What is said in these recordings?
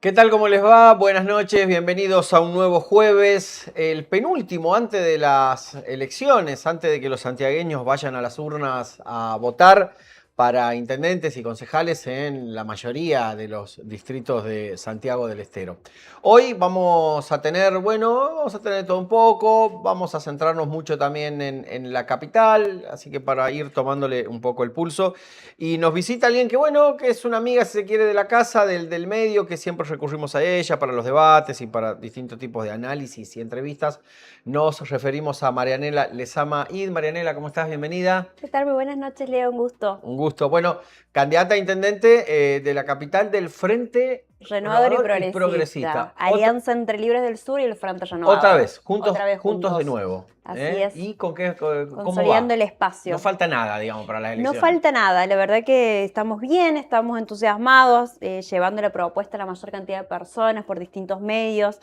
¿Qué tal? ¿Cómo les va? Buenas noches, bienvenidos a un nuevo jueves, el penúltimo antes de las elecciones, antes de que los santiagueños vayan a las urnas a votar para intendentes y concejales en la mayoría de los distritos de Santiago del Estero. Hoy vamos a tener, vamos a tener todo un poco, vamos a centrarnos mucho también en la capital, así que para ir tomándole un poco el pulso. Y nos visita alguien que, que es una amiga, si se quiere, de la casa, del medio, que siempre recurrimos a ella para los debates y para distintos tipos de análisis y entrevistas. Nos referimos a Marianela Lezama Id. Marianela, ¿cómo estás? Bienvenida. ¿Qué tal? Muy buenas noches, Leo, un gusto. Un gusto. Bueno, candidata a intendente de la capital del Frente Renovador y Renovador y progresista. Progresista. Alianza entre Libres del Sur y el Frente Otra Renovador. vez, juntos, Otra vez juntos de juntos. nuevo. Así ¿Eh? es. ¿Y cómo Consolidando va? el No espacio. falta nada, digamos, para las No elecciones. falta nada, la verdad que estamos bien, estamos entusiasmados, llevando la propuesta a la mayor cantidad de personas por distintos medios,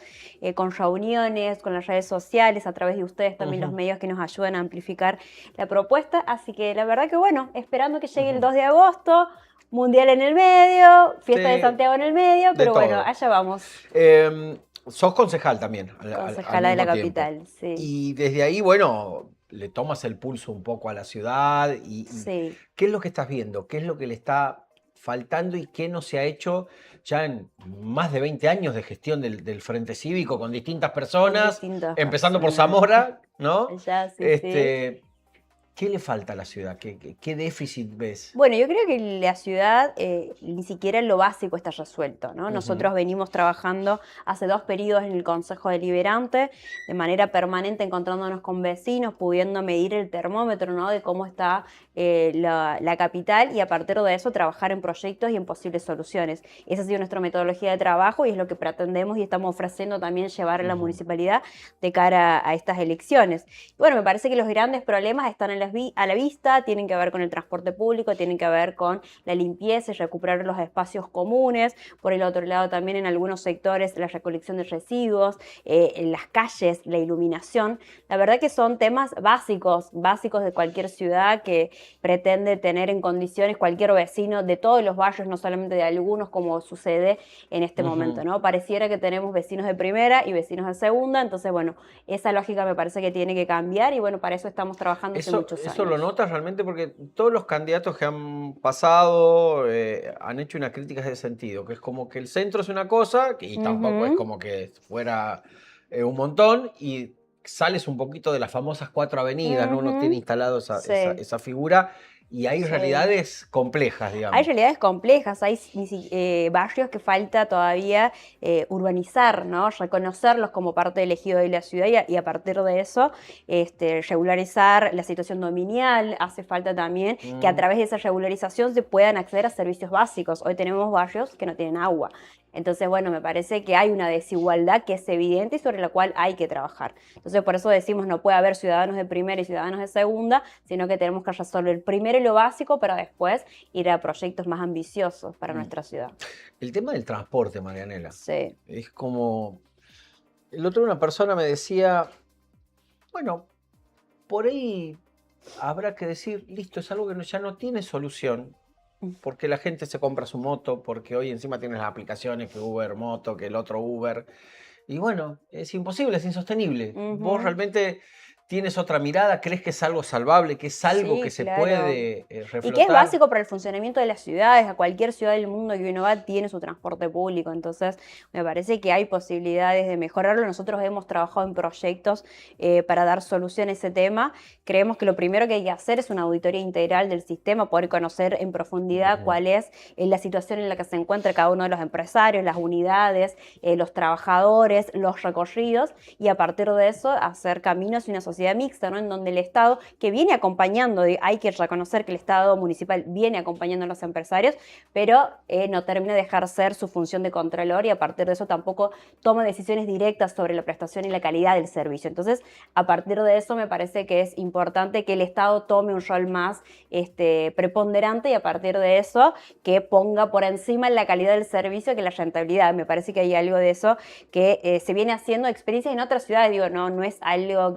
con reuniones, con las redes sociales, a través de ustedes también los Ujú, medios que nos ayudan a amplificar la propuesta. Así que la verdad que bueno, esperando que llegue el ujú. 2 de agosto, Mundial en el medio, Fiesta de Sí, Santiago en el medio, de pero bueno, todo. allá vamos, Sos concejal también al concejala de la mismo tiempo. capital, sí, Y desde ahí, le tomas el pulso un poco a la ciudad y sí, ¿qué es lo que estás viendo? ¿Qué es lo que le está faltando y qué no se ha hecho ya en más de 20 años de gestión del Frente Cívico con distintas con personas, distintas empezando por personas. Zamora, ¿no? Allá, sí, sí. Este, ¿Qué le falta a la ciudad? ¿Qué déficit ves? Bueno, yo creo que la ciudad ni siquiera lo básico está resuelto, ¿no? Ujú, Nosotros venimos trabajando hace 2 periodos en el Consejo Deliberante, de manera permanente encontrándonos con vecinos, pudiendo medir el termómetro, ¿no? De cómo está la capital y a partir de eso trabajar en proyectos y en posibles soluciones. Esa ha sido nuestra metodología de trabajo y es lo que pretendemos y estamos ofreciendo también llevar a la ujú. municipalidad de cara a estas elecciones. Bueno, me parece que los grandes problemas están a la vista, tienen que ver con el transporte público, tienen que ver con la limpieza y recuperar los espacios comunes. Por el otro lado, también en algunos sectores, la recolección de residuos, en las calles, la iluminación. La verdad que son temas básicos, básicos de cualquier ciudad que pretende tener en condiciones cualquier vecino de todos los barrios, no solamente de algunos, como sucede en este momento, Ujú. ¿no? Pareciera que tenemos vecinos de primera y vecinos de segunda, entonces, bueno, esa lógica me parece que tiene que cambiar y bueno, para eso estamos trabajando hace muchos Eso lo años. notas realmente porque todos los candidatos que han pasado han hecho una crítica en ese sentido, que es como que el centro es una cosa, y tampoco es Ujú, como que fuera un montón, y sales un poquito de las famosas cuatro avenidas, ¿no? Uno tiene ujú. instalado Sí, esa figura, y hay sí. realidades complejas, Hay digamos. realidades complejas, hay barrios que falta todavía urbanizar, ¿no? Reconocerlos como parte del ejido de la ciudad y a partir de eso regularizar la situación dominial. Hace falta también que a Mm, través de esa regularización se puedan acceder a servicios básicos. Hoy tenemos barrios que no tienen agua. Entonces, bueno, me parece que hay una desigualdad que es evidente y sobre la cual hay que trabajar. Entonces, por eso decimos, no puede haber ciudadanos de primera y ciudadanos de segunda, sino que tenemos que resolver primero lo básico para después ir a proyectos más ambiciosos para mm. nuestra ciudad. El tema del transporte, Marianela, Sí. es como... El otro día una persona me decía, bueno, por ahí habrá que decir, listo, es algo que ya no tiene solución, porque la gente se compra su moto, porque hoy encima tienes las aplicaciones que Uber Moto, que el otro Uber, y bueno, es imposible, es insostenible. ¿Vos Ujú. realmente tienes otra mirada? ¿Crees que es algo salvable, que es algo que Sí, se claro. puede Y que es reflotar? básico para el funcionamiento de las ciudades, a cualquier ciudad del mundo que uno va tiene su transporte público, entonces me parece que hay posibilidades de mejorarlo. Nosotros hemos trabajado en proyectos para dar solución a ese tema. Creemos que lo primero que hay que hacer es una auditoría integral del sistema, poder conocer en profundidad Ujú, cuál es la situación en la que se encuentra cada uno de los empresarios, las unidades, los trabajadores, los recorridos, y a partir de eso hacer caminos y una sociedad mixta, ¿no? En donde el Estado, que viene acompañando, hay que reconocer que el Estado municipal viene acompañando a los empresarios, pero no termina de ejercer su función de contralor y a partir de eso tampoco toma decisiones directas sobre la prestación y la calidad del servicio. Entonces, a partir de eso me parece que es importante que el Estado tome un rol más preponderante y a partir de eso que ponga por encima la calidad del servicio que la rentabilidad. Me parece que hay algo de eso que se viene haciendo experiencias en otras ciudades, digo, no es algo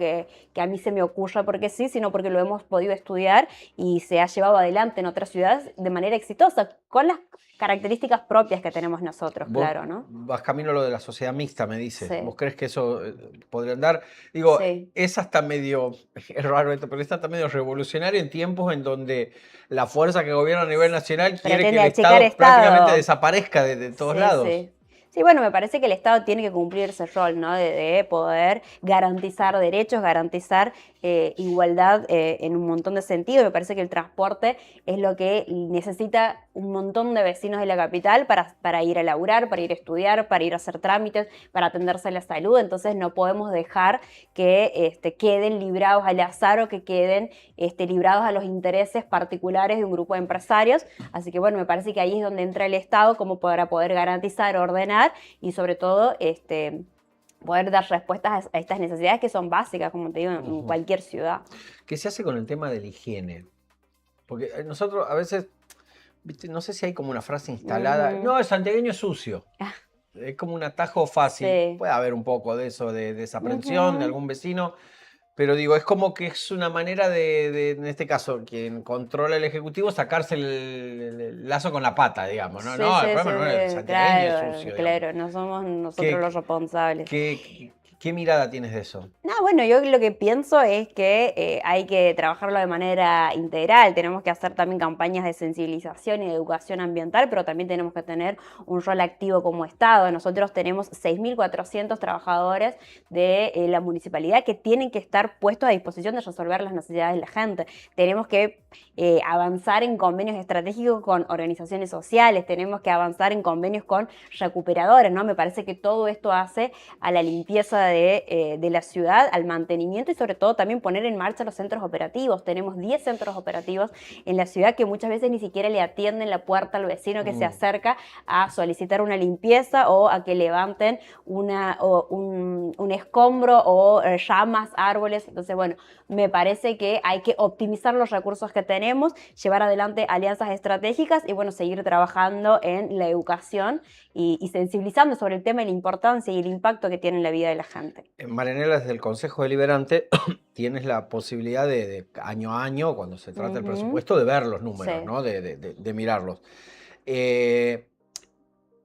que a mí se me ocurra porque sí, sino porque lo hemos podido estudiar y se ha llevado adelante en otras ciudades de manera exitosa, con las características propias que tenemos nosotros, Vos claro, ¿no? vas camino a lo de la sociedad mixta, me dices. Sí, ¿Vos crees que eso podría andar? Digo, sí. es hasta medio, es raro esto, pero es hasta medio revolucionario en tiempos en donde la fuerza que gobierna a nivel nacional quiere que Pretende el achicar Estado prácticamente Estado. desaparezca de todos Sí, lados. sí. Sí, bueno, me parece que el Estado tiene que cumplir ese rol, ¿no? De poder garantizar derechos, garantizar igualdad en un montón de sentidos. Me parece que el transporte es lo que necesita un montón de vecinos de la capital para ir a laburar, para ir a estudiar, para ir a hacer trámites, para atenderse a la salud. Entonces no podemos dejar que queden librados al azar o que queden librados a los intereses particulares de un grupo de empresarios. Así que bueno, me parece que ahí es donde entra el Estado como para poder garantizar, ordenar y sobre todo poder dar respuestas a estas necesidades que son básicas, como te digo, en Ujú. cualquier ciudad. ¿Qué se hace con el tema de la higiene? Porque nosotros a veces, ¿viste? No sé si hay como una frase instalada, Ujú. no, el santiagueño es sucio. Ah, Es como un atajo fácil. sí. Puede haber un poco de eso, de desaprensión de Ujú. algún vecino. Pero digo, es como que es una manera en este caso, quien controla el Ejecutivo, sacarse el lazo con la pata, digamos. No, Sí, no, el sí, sí, problema no es el sí, santiagueño, es claro, sucio, digamos. claro, no somos nosotros ¿Qué, los responsables. qué mirada tienes de eso? No, bueno, yo lo que pienso es que hay que trabajarlo de manera integral, tenemos que hacer también campañas de sensibilización y de educación ambiental, pero también tenemos que tener un rol activo como Estado. Nosotros tenemos 6.400 trabajadores de la municipalidad que tienen que estar puestos a disposición de resolver las necesidades de la gente. Tenemos que avanzar en convenios estratégicos con organizaciones sociales, tenemos que avanzar en convenios con recuperadores, ¿no? Me parece que todo esto hace a la limpieza de la ciudad, al mantenimiento y sobre todo también poner en marcha los centros operativos. Tenemos 10 centros operativos en la ciudad que muchas veces ni siquiera le atienden la puerta al vecino que se Mm. acerca a solicitar una limpieza o a que levanten un escombro o ramas, árboles. Entonces, bueno, me parece que hay que optimizar los recursos que tenemos, llevar adelante alianzas estratégicas y bueno, seguir trabajando en la educación y sensibilizando sobre el tema y la importancia y el impacto que tiene en la vida de la gente. Marianela, desde el Consejo Deliberante tienes la posibilidad de año a año, cuando se trata del Ujú. presupuesto, de ver los números, Sí. ¿no? De mirarlos. Eh,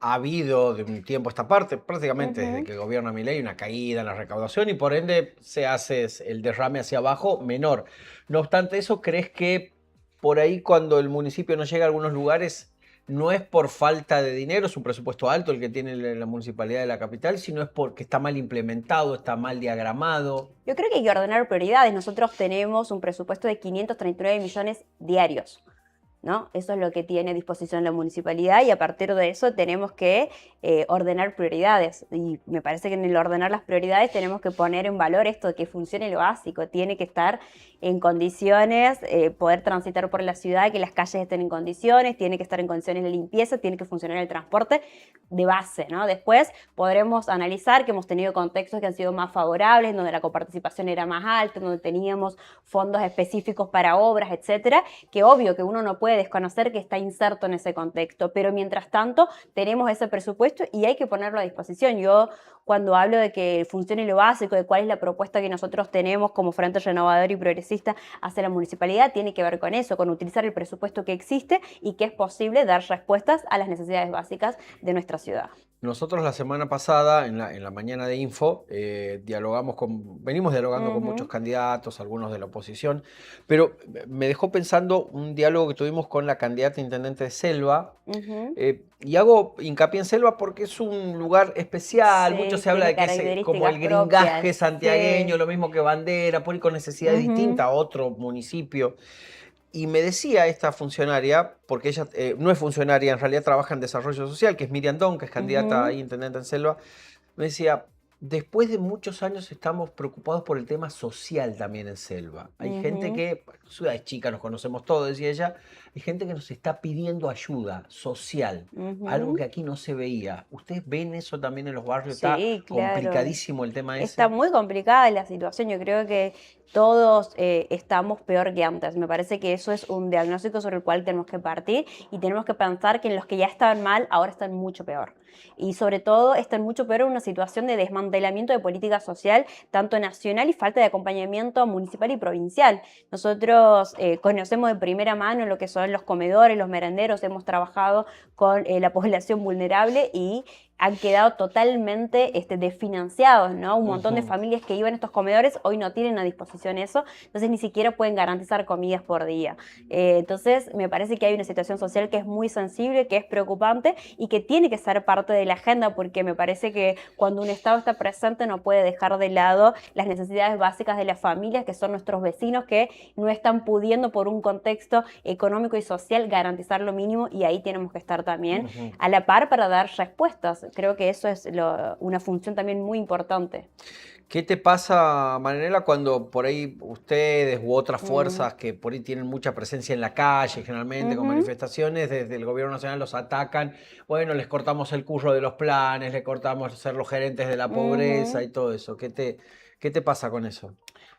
Ha habido de un tiempo a esta parte, prácticamente desde Ujú. que gobierna Milei, una caída en la recaudación y por ende se hace el derrame hacia abajo menor. No obstante eso, ¿crees que por ahí cuando el municipio no llega a algunos lugares no es por falta de dinero, es un presupuesto alto el que tiene la municipalidad de la capital, sino es porque está mal implementado, está mal diagramado? Yo creo que hay que ordenar prioridades. Nosotros tenemos un presupuesto de 539 millones diarios, ¿no? Eso es lo que tiene a disposición la municipalidad y a partir de eso tenemos que ordenar prioridades. Y me parece que en el ordenar las prioridades tenemos que poner en valor esto de que funcione lo básico. Tiene que estar en condiciones, poder transitar por la ciudad, que las calles estén en condiciones, tiene que estar en condiciones de limpieza, tiene que funcionar el transporte de base, ¿no? Después podremos analizar que hemos tenido contextos que han sido más favorables, en donde la coparticipación era más alta, en donde teníamos fondos específicos para obras, etcétera, que obvio que uno no puede desconocer que está inserto en ese contexto, pero mientras tanto tenemos ese presupuesto y hay que ponerlo a disposición. Yo cuando hablo de que funcione lo básico, de cuál es la propuesta que nosotros tenemos como Frente Renovador y Progresista hacia la municipalidad, tiene que ver con eso, con utilizar el presupuesto que existe y que es posible dar respuestas a las necesidades básicas de nuestra ciudad. Nosotros la semana pasada, en la mañana de Info, venimos dialogando con muchos Ujú, candidatos, algunos de la oposición, pero me dejó pensando un diálogo que tuvimos con la candidata a intendente de Selva, ujú. y hago hincapié en Selva porque es un lugar especial, mucho Sí, se habla tiene de que es como características el propias. gringaje santiagueño, Sí. lo mismo que Bandera, por ahí con necesidades Ujú, distintas a otro municipio. Y me decía esta funcionaria, porque ella no es funcionaria, en realidad trabaja en desarrollo social, que es Miriam Don, que es candidata a ujú. intendente en Selva, me decía, después de muchos años estamos preocupados por el tema social también en Selva. Hay gente Ujú, que, bueno, ciudad es chica, nos conocemos todos, decía ella, hay gente que nos está pidiendo ayuda social, algo ujú. que aquí no se veía. ¿Ustedes ven eso también en los barrios? ¿Está Sí, claro. complicadísimo el tema Está ese? muy complicada la situación. Yo creo que todos estamos peor que antes. Me parece que eso es un diagnóstico sobre el cual tenemos que partir y tenemos que pensar que los que ya estaban mal ahora están mucho peor. Y sobre todo están mucho peor en una situación de desmantelamiento desmantelamiento de política social, tanto nacional y falta de acompañamiento municipal y provincial. Nosotros conocemos de primera mano lo que son los comedores, los merenderos, hemos trabajado con la población vulnerable y han quedado totalmente desfinanciados, ¿no? Un montón de familias que iban a estos comedores hoy no tienen a disposición eso, entonces ni siquiera pueden garantizar comidas por día. Entonces me parece que hay una situación social que es muy sensible, que es preocupante y que tiene que ser parte de la agenda, porque me parece que cuando un Estado está presente no puede dejar de lado las necesidades básicas de las familias, que son nuestros vecinos, que no están pudiendo por un contexto económico y social garantizar lo mínimo, y ahí tenemos que estar también a la par para dar respuestas. Creo que eso es una función también muy importante. ¿Qué te pasa, Marianela, cuando por ahí ustedes u otras fuerzas que por ahí tienen mucha presencia en la calle, generalmente con manifestaciones, desde el gobierno nacional los atacan? Bueno, les cortamos el curro de los planes, les cortamos ser los gerentes de la pobreza y todo eso. ¿Qué te pasa con eso?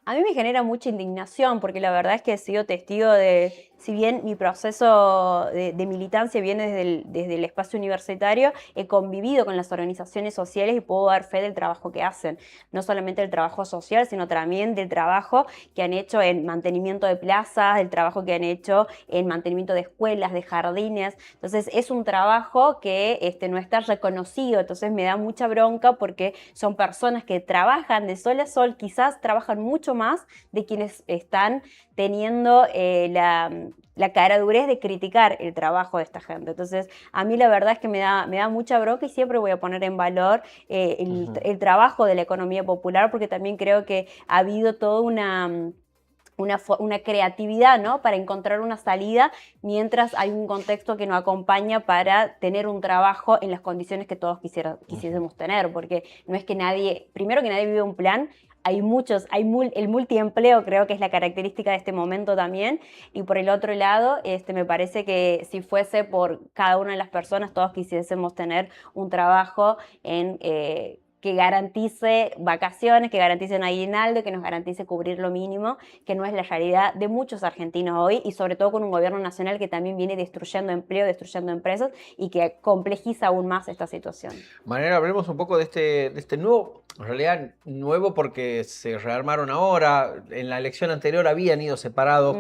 A mí me genera mucha indignación porque la verdad es que he sido testigo de, si bien mi proceso de militancia viene desde el espacio universitario, he convivido con las organizaciones sociales y puedo dar fe del trabajo que hacen. No solamente del trabajo social, sino también del trabajo que han hecho en mantenimiento de plazas, del trabajo que han hecho en mantenimiento de escuelas, de jardines. Entonces es un trabajo que no está reconocido, entonces me da mucha bronca porque son personas que trabajan de sol a sol, quizás trabajan mucho más de quienes están teniendo la caradurez de criticar el trabajo de esta gente. Entonces, a mí la verdad es que me da mucha bronca y siempre voy a poner en valor el trabajo de la economía popular, porque también creo que ha habido toda una creatividad, ¿no?, para encontrar una salida mientras hay un contexto que nos acompaña para tener un trabajo en las condiciones que todos quisiésemos tener, porque no es que nadie, primero que nadie vive un plan. Hay muchos, el multiempleo creo que es la característica de este momento también, y por el otro lado, me parece que si fuese por cada una de las personas, todos quisiésemos tener un trabajo que garantice vacaciones, que garantice un aguinaldo, que nos garantice cubrir lo mínimo, que no es la realidad de muchos argentinos hoy, y sobre todo con un gobierno nacional que también viene destruyendo empleo, destruyendo empresas y que complejiza aún más esta situación. Marianela, hablemos un poco de este nuevo, en realidad nuevo porque se rearmaron ahora. En la elección anterior habían ido separados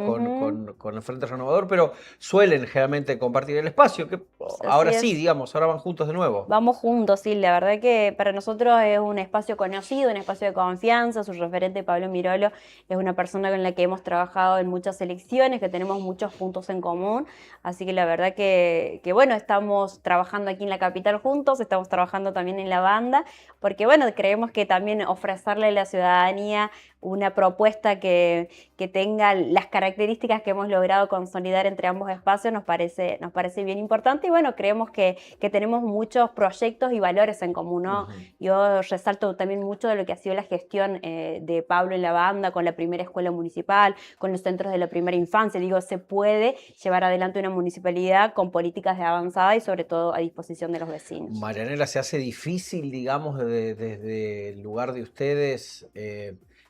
con el Frente Renovador, pero suelen generalmente compartir el espacio, que ahora sí, digamos, ahora van juntos de nuevo. Vamos juntos, sí, la verdad que para nosotros es un espacio conocido, un espacio de confianza. Su referente, Pablo Mirolo, es una persona con la que hemos trabajado en muchas elecciones, que tenemos muchos puntos en común, así que la verdad que bueno, estamos trabajando aquí en la capital juntos, estamos trabajando también en la banda, porque bueno, creemos que también ofrecerle a la ciudadanía una propuesta que tenga las características que hemos logrado consolidar entre ambos espacios nos parece bien importante, y bueno, creemos que tenemos muchos proyectos y valores en común, ¿no? Yo resalto también mucho de lo que ha sido la gestión de Pablo en la banda, con la primera escuela municipal, con los centros de la primera infancia. Digo, se puede llevar adelante una municipalidad con políticas de avanzada y sobre todo a disposición de los vecinos. Marianela, se hace difícil, digamos, desde el lugar de ustedes,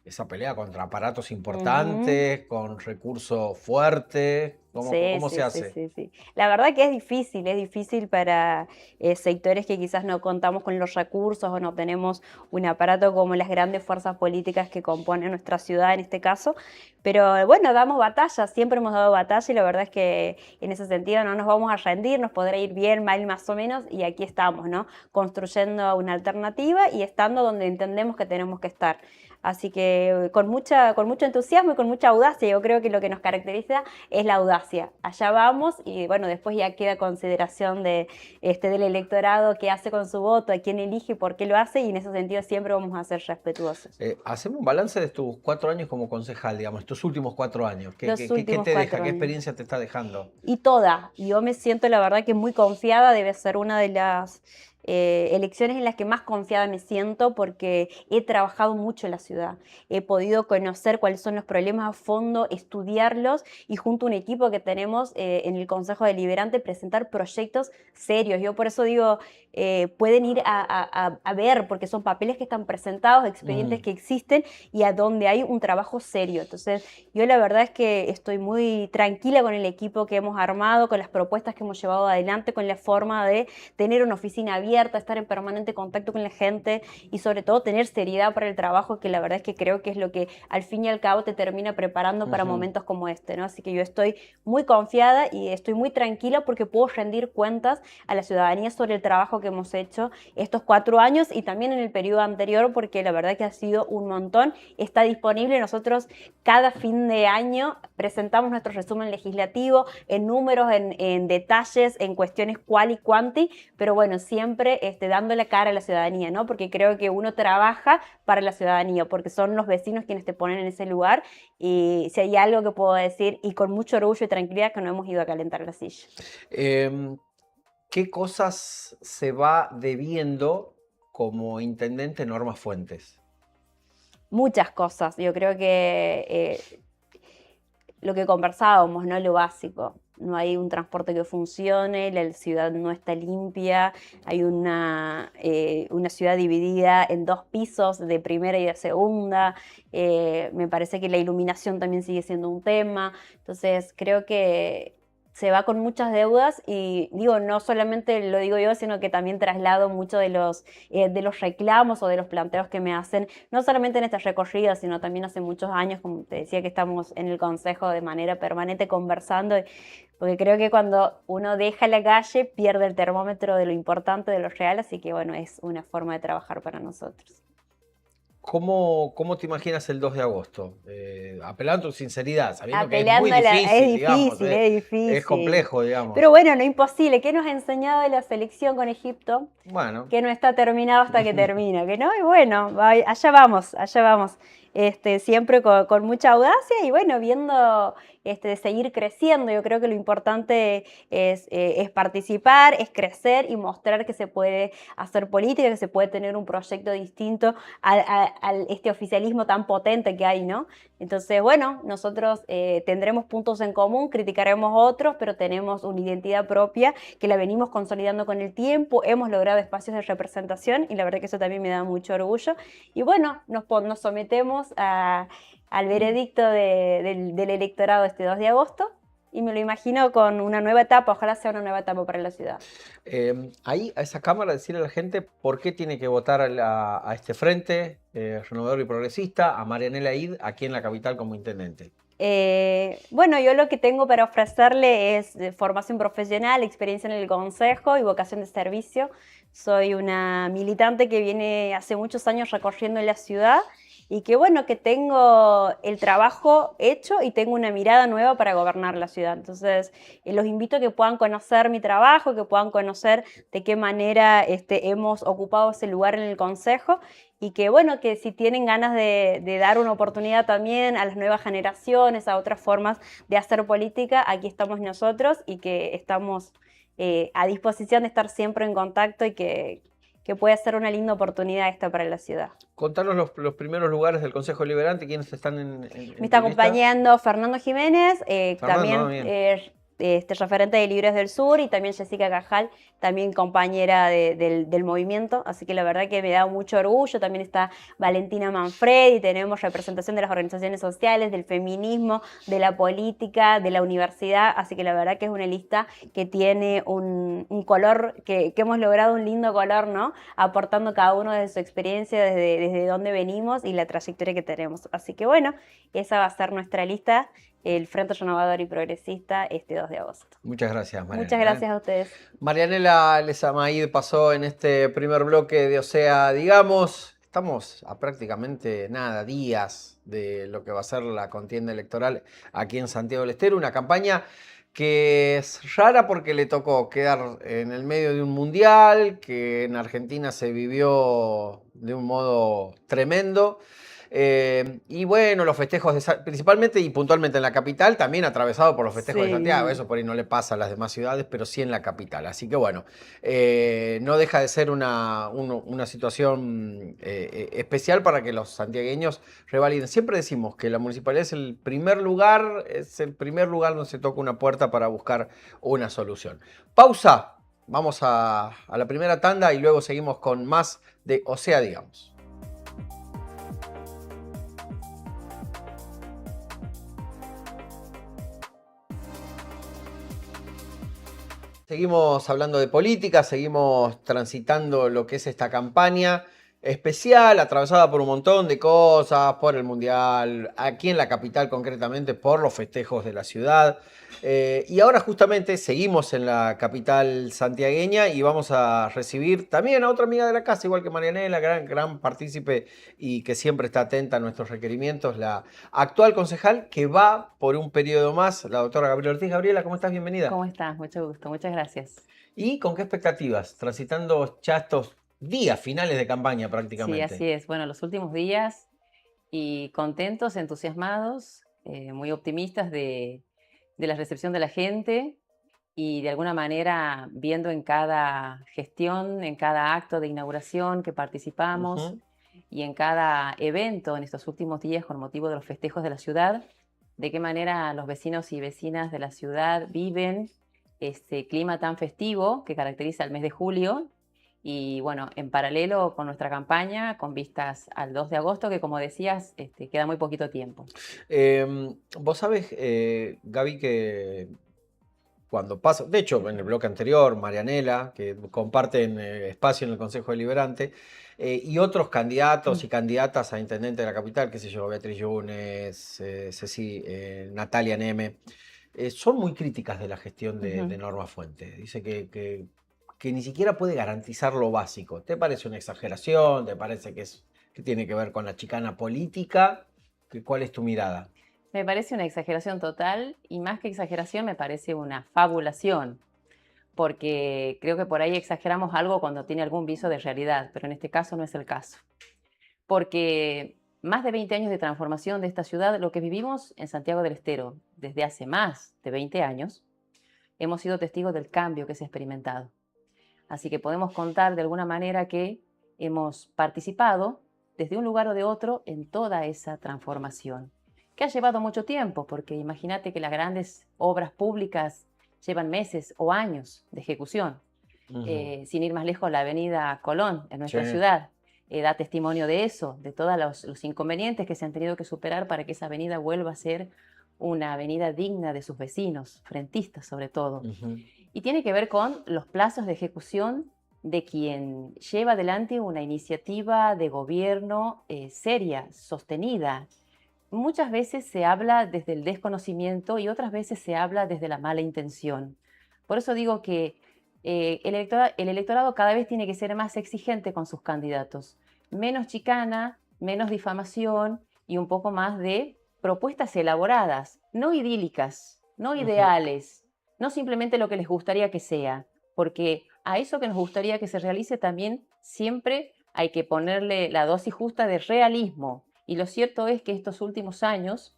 esa pelea contra aparatos importantes, con recursos fuertes. ¿Cómo se hace? Sí. La verdad que es difícil para sectores que quizás no contamos con los recursos o no tenemos un aparato como las grandes fuerzas políticas que componen nuestra ciudad en este caso, pero bueno, damos batalla, siempre hemos dado batalla, y la verdad es que en ese sentido no nos vamos a rendir, nos podrá ir bien, mal, más o menos, y aquí estamos, ¿no?, construyendo una alternativa y estando donde entendemos que tenemos que estar. Así que con mucho entusiasmo y con mucha audacia. Yo creo que lo que nos caracteriza es la audacia. Allá vamos, y bueno, después ya queda consideración del electorado qué hace con su voto, a quién elige y por qué lo hace, y en ese sentido siempre vamos a ser respetuosos. Hacemos un balance de tus 4 años como concejal, digamos, tus últimos 4 años. ¿Qué Los te últimos deja? 4 ¿Qué años. experiencia te está dejando? Y yo me siento la verdad que muy confiada, debe ser una de las elecciones en las que más confiada me siento, porque he trabajado mucho en la ciudad, he podido conocer cuáles son los problemas a fondo, estudiarlos, y junto a un equipo que tenemos en el Consejo Deliberante presentar proyectos serios. Yo por eso digo, pueden ir a ver, porque son papeles que están presentados, expedientes que existen y a donde hay un trabajo serio. Entonces yo la verdad es que estoy muy tranquila con el equipo que hemos armado, con las propuestas que hemos llevado adelante, con la forma de tener una oficina abierta, abierta, estar en permanente contacto con la gente y sobre todo tener seriedad para el trabajo, que la verdad es que creo que es lo que al fin y al cabo te termina preparando para momentos como este, ¿no? Así que yo estoy muy confiada y estoy muy tranquila porque puedo rendir cuentas a la ciudadanía sobre el trabajo que hemos hecho estos 4 años y también en el periodo anterior, porque la verdad que ha sido un montón. Está disponible, nosotros cada fin de año presentamos nuestro resumen legislativo en números, en detalles, en cuestiones cual y cuanti, pero bueno, siempre dando la cara a la ciudadanía, ¿no? Porque creo que uno trabaja para la ciudadanía, porque son los vecinos quienes te ponen en ese lugar, y si hay algo que puedo decir, y con mucho orgullo y tranquilidad, que no hemos ido a calentar la silla. ¿Qué cosas se va debiendo como intendente Norma Fuentes? Muchas cosas, yo creo que lo que conversábamos, ¿no? Lo básico. No hay un transporte que funcione, la ciudad no está limpia, hay una ciudad dividida en 2 pisos, de primera y de segunda. Me parece que la iluminación también sigue siendo un tema. Entonces, creo que se va con muchas deudas y digo, no solamente lo digo yo, sino que también traslado mucho de los reclamos o de los planteos que me hacen, no solamente en este recorrido, sino también hace muchos años, como te decía, que estamos en el Consejo de manera permanente conversando, porque creo que cuando uno deja la calle pierde el termómetro de lo importante, de lo real, así que bueno, es una forma de trabajar para nosotros. ¿Cómo te imaginas el 2 de agosto? Apelando a tu sinceridad, sabiendo que es muy Apelándola, difícil, digamos, es es difícil. complejo, digamos. Pero bueno, no imposible. ¿Qué nos ha enseñado de la selección con Egipto? Bueno, Que no está terminado hasta que termina, que no, y bueno, allá vamos, allá vamos. Siempre con mucha audacia y bueno, viendo de seguir creciendo. Yo creo que lo importante es participar, es crecer y mostrar que se puede hacer política, que se puede tener un proyecto distinto al este oficialismo tan potente que hay, ¿no? Entonces, bueno, nosotros tendremos puntos en común, criticaremos otros, pero tenemos una identidad propia que la venimos consolidando con el tiempo, hemos logrado espacios de representación y la verdad que eso también me da mucho orgullo. Y bueno, nos sometemos al veredicto del electorado este 2 de agosto y me lo imagino con una nueva etapa, ojalá sea una nueva etapa para la ciudad. ahí a esa Cámara decirle a la gente por qué tiene que votar a este frente renovador y progresista, a Marianela Id, aquí en la capital como intendente. Bueno, yo lo que tengo para ofrecerle es formación profesional, experiencia en el consejo y vocación de servicio. Soy una militante que viene hace muchos años recorriendo la ciudad y que bueno, que tengo el trabajo hecho y tengo una mirada nueva para gobernar la ciudad. Entonces, los invito a que puedan conocer mi trabajo, que puedan conocer de qué manera hemos ocupado ese lugar en el consejo y que bueno, que si tienen ganas de dar una oportunidad también a las nuevas generaciones, a otras formas de hacer política, aquí estamos nosotros y que estamos a disposición de estar siempre en contacto y que puede ser una linda oportunidad esta para la ciudad. Contanos los primeros lugares del Consejo Deliberante, quiénes están Me en está tu lista. acompañando Fernando Jiménez, Fernando, también bien. referente de Libres del Sur, y también Jessica Cajal, también compañera del movimiento, así que la verdad que me da mucho orgullo. También está Valentina Manfredi, tenemos representación de las organizaciones sociales, del feminismo, de la política, de la universidad, así que la verdad que es una lista que tiene un color, que hemos logrado un lindo color, ¿no? Aportando cada uno de su experiencia, desde dónde venimos y la trayectoria que tenemos. Así que bueno, esa va a ser nuestra lista, el Frente Renovador y Progresista, este 2 de agosto. Muchas gracias, Marianela. Muchas gracias a ustedes. Marianela Lezamaid pasó en este primer bloque de O sea, digamos, estamos a prácticamente días de lo que va a ser la contienda electoral aquí en Santiago del Estero, una campaña que es rara porque le tocó quedar en el medio de un mundial, que en Argentina se vivió de un modo tremendo. Y bueno, los festejos, principalmente y puntualmente en la capital, también atravesado por los festejos de Santiago. Eso por ahí no le pasa a las demás ciudades, pero sí en la capital. Así que bueno, no deja de ser una situación especial para que los santiagueños revaliden. Siempre decimos que la municipalidad es el primer lugar donde se toca una puerta para buscar una solución. Pausa, vamos a la primera tanda y luego seguimos con más de O sea, digamos. Seguimos hablando de política, seguimos transitando lo que es esta campaña especial, atravesada por un montón de cosas, por el Mundial, aquí en la capital concretamente, por los festejos de la ciudad. Y ahora justamente seguimos en la capital santiagueña y vamos a recibir también a otra amiga de la casa, igual que Marianela, gran partícipe y que siempre está atenta a nuestros requerimientos, la actual concejal que va por un periodo más, la doctora Gabriela Ortiz. Gabriela, ¿cómo estás? Bienvenida. ¿Cómo estás? Mucho gusto, muchas gracias. ¿Y con qué expectativas? Transitando ya estos días finales de campaña Sí, prácticamente. así es. Bueno, los últimos días y contentos, entusiasmados, muy optimistas de la recepción de la gente y de alguna manera viendo en cada gestión, en cada acto de inauguración que participamos Ujú. y en cada evento en estos últimos días con motivo de los festejos de la ciudad, de qué manera los vecinos y vecinas de la ciudad viven este clima tan festivo que caracteriza el mes de julio. Y bueno, en paralelo con nuestra campaña, con vistas al 2 de agosto, que como decías, queda muy poquito tiempo. Vos sabés, Gaby, que cuando pasa, de hecho, en el bloque anterior, Marianela, que comparten espacio en el Consejo Deliberante, y otros candidatos y candidatas a intendente de la capital, qué sé yo, Beatriz Yunes, Natalia Neme, son muy críticas de la gestión de Ujú. Norma Fuentes. Dice que ni siquiera puede garantizar lo básico. ¿Te parece una exageración? ¿Te parece que tiene que ver con la chicana política? ¿Cuál es tu mirada? Me parece una exageración total y más que exageración me parece una fabulación, porque creo que por ahí exageramos algo cuando tiene algún viso de realidad, pero en este caso no es el caso. Porque más de 20 años de transformación de esta ciudad, lo que vivimos en Santiago del Estero desde hace más de 20 años, hemos sido testigos del cambio que se ha experimentado. Así que podemos contar de alguna manera que hemos participado desde un lugar o de otro en toda esa transformación, que ha llevado mucho tiempo, porque imagínate que las grandes obras públicas llevan meses o años de ejecución. Ujú. Sin ir más lejos, la avenida Colón en Sí. nuestra ciudad da testimonio de eso, de todos los inconvenientes que se han tenido que superar para que esa avenida vuelva a ser una avenida digna de sus vecinos, frentistas sobre todo. Ujú. Y tiene que ver con los plazos de ejecución de quien lleva adelante una iniciativa de gobierno seria, sostenida. Muchas veces se habla desde el desconocimiento y otras veces se habla desde la mala intención. Por eso digo que el electorado cada vez tiene que ser más exigente con sus candidatos. Menos chicana, menos difamación y un poco más de propuestas elaboradas, no idílicas, no Ujú. ideales, no simplemente lo que les gustaría que sea, porque a eso que nos gustaría que se realice también siempre hay que ponerle la dosis justa de realismo. Y lo cierto es que estos últimos años,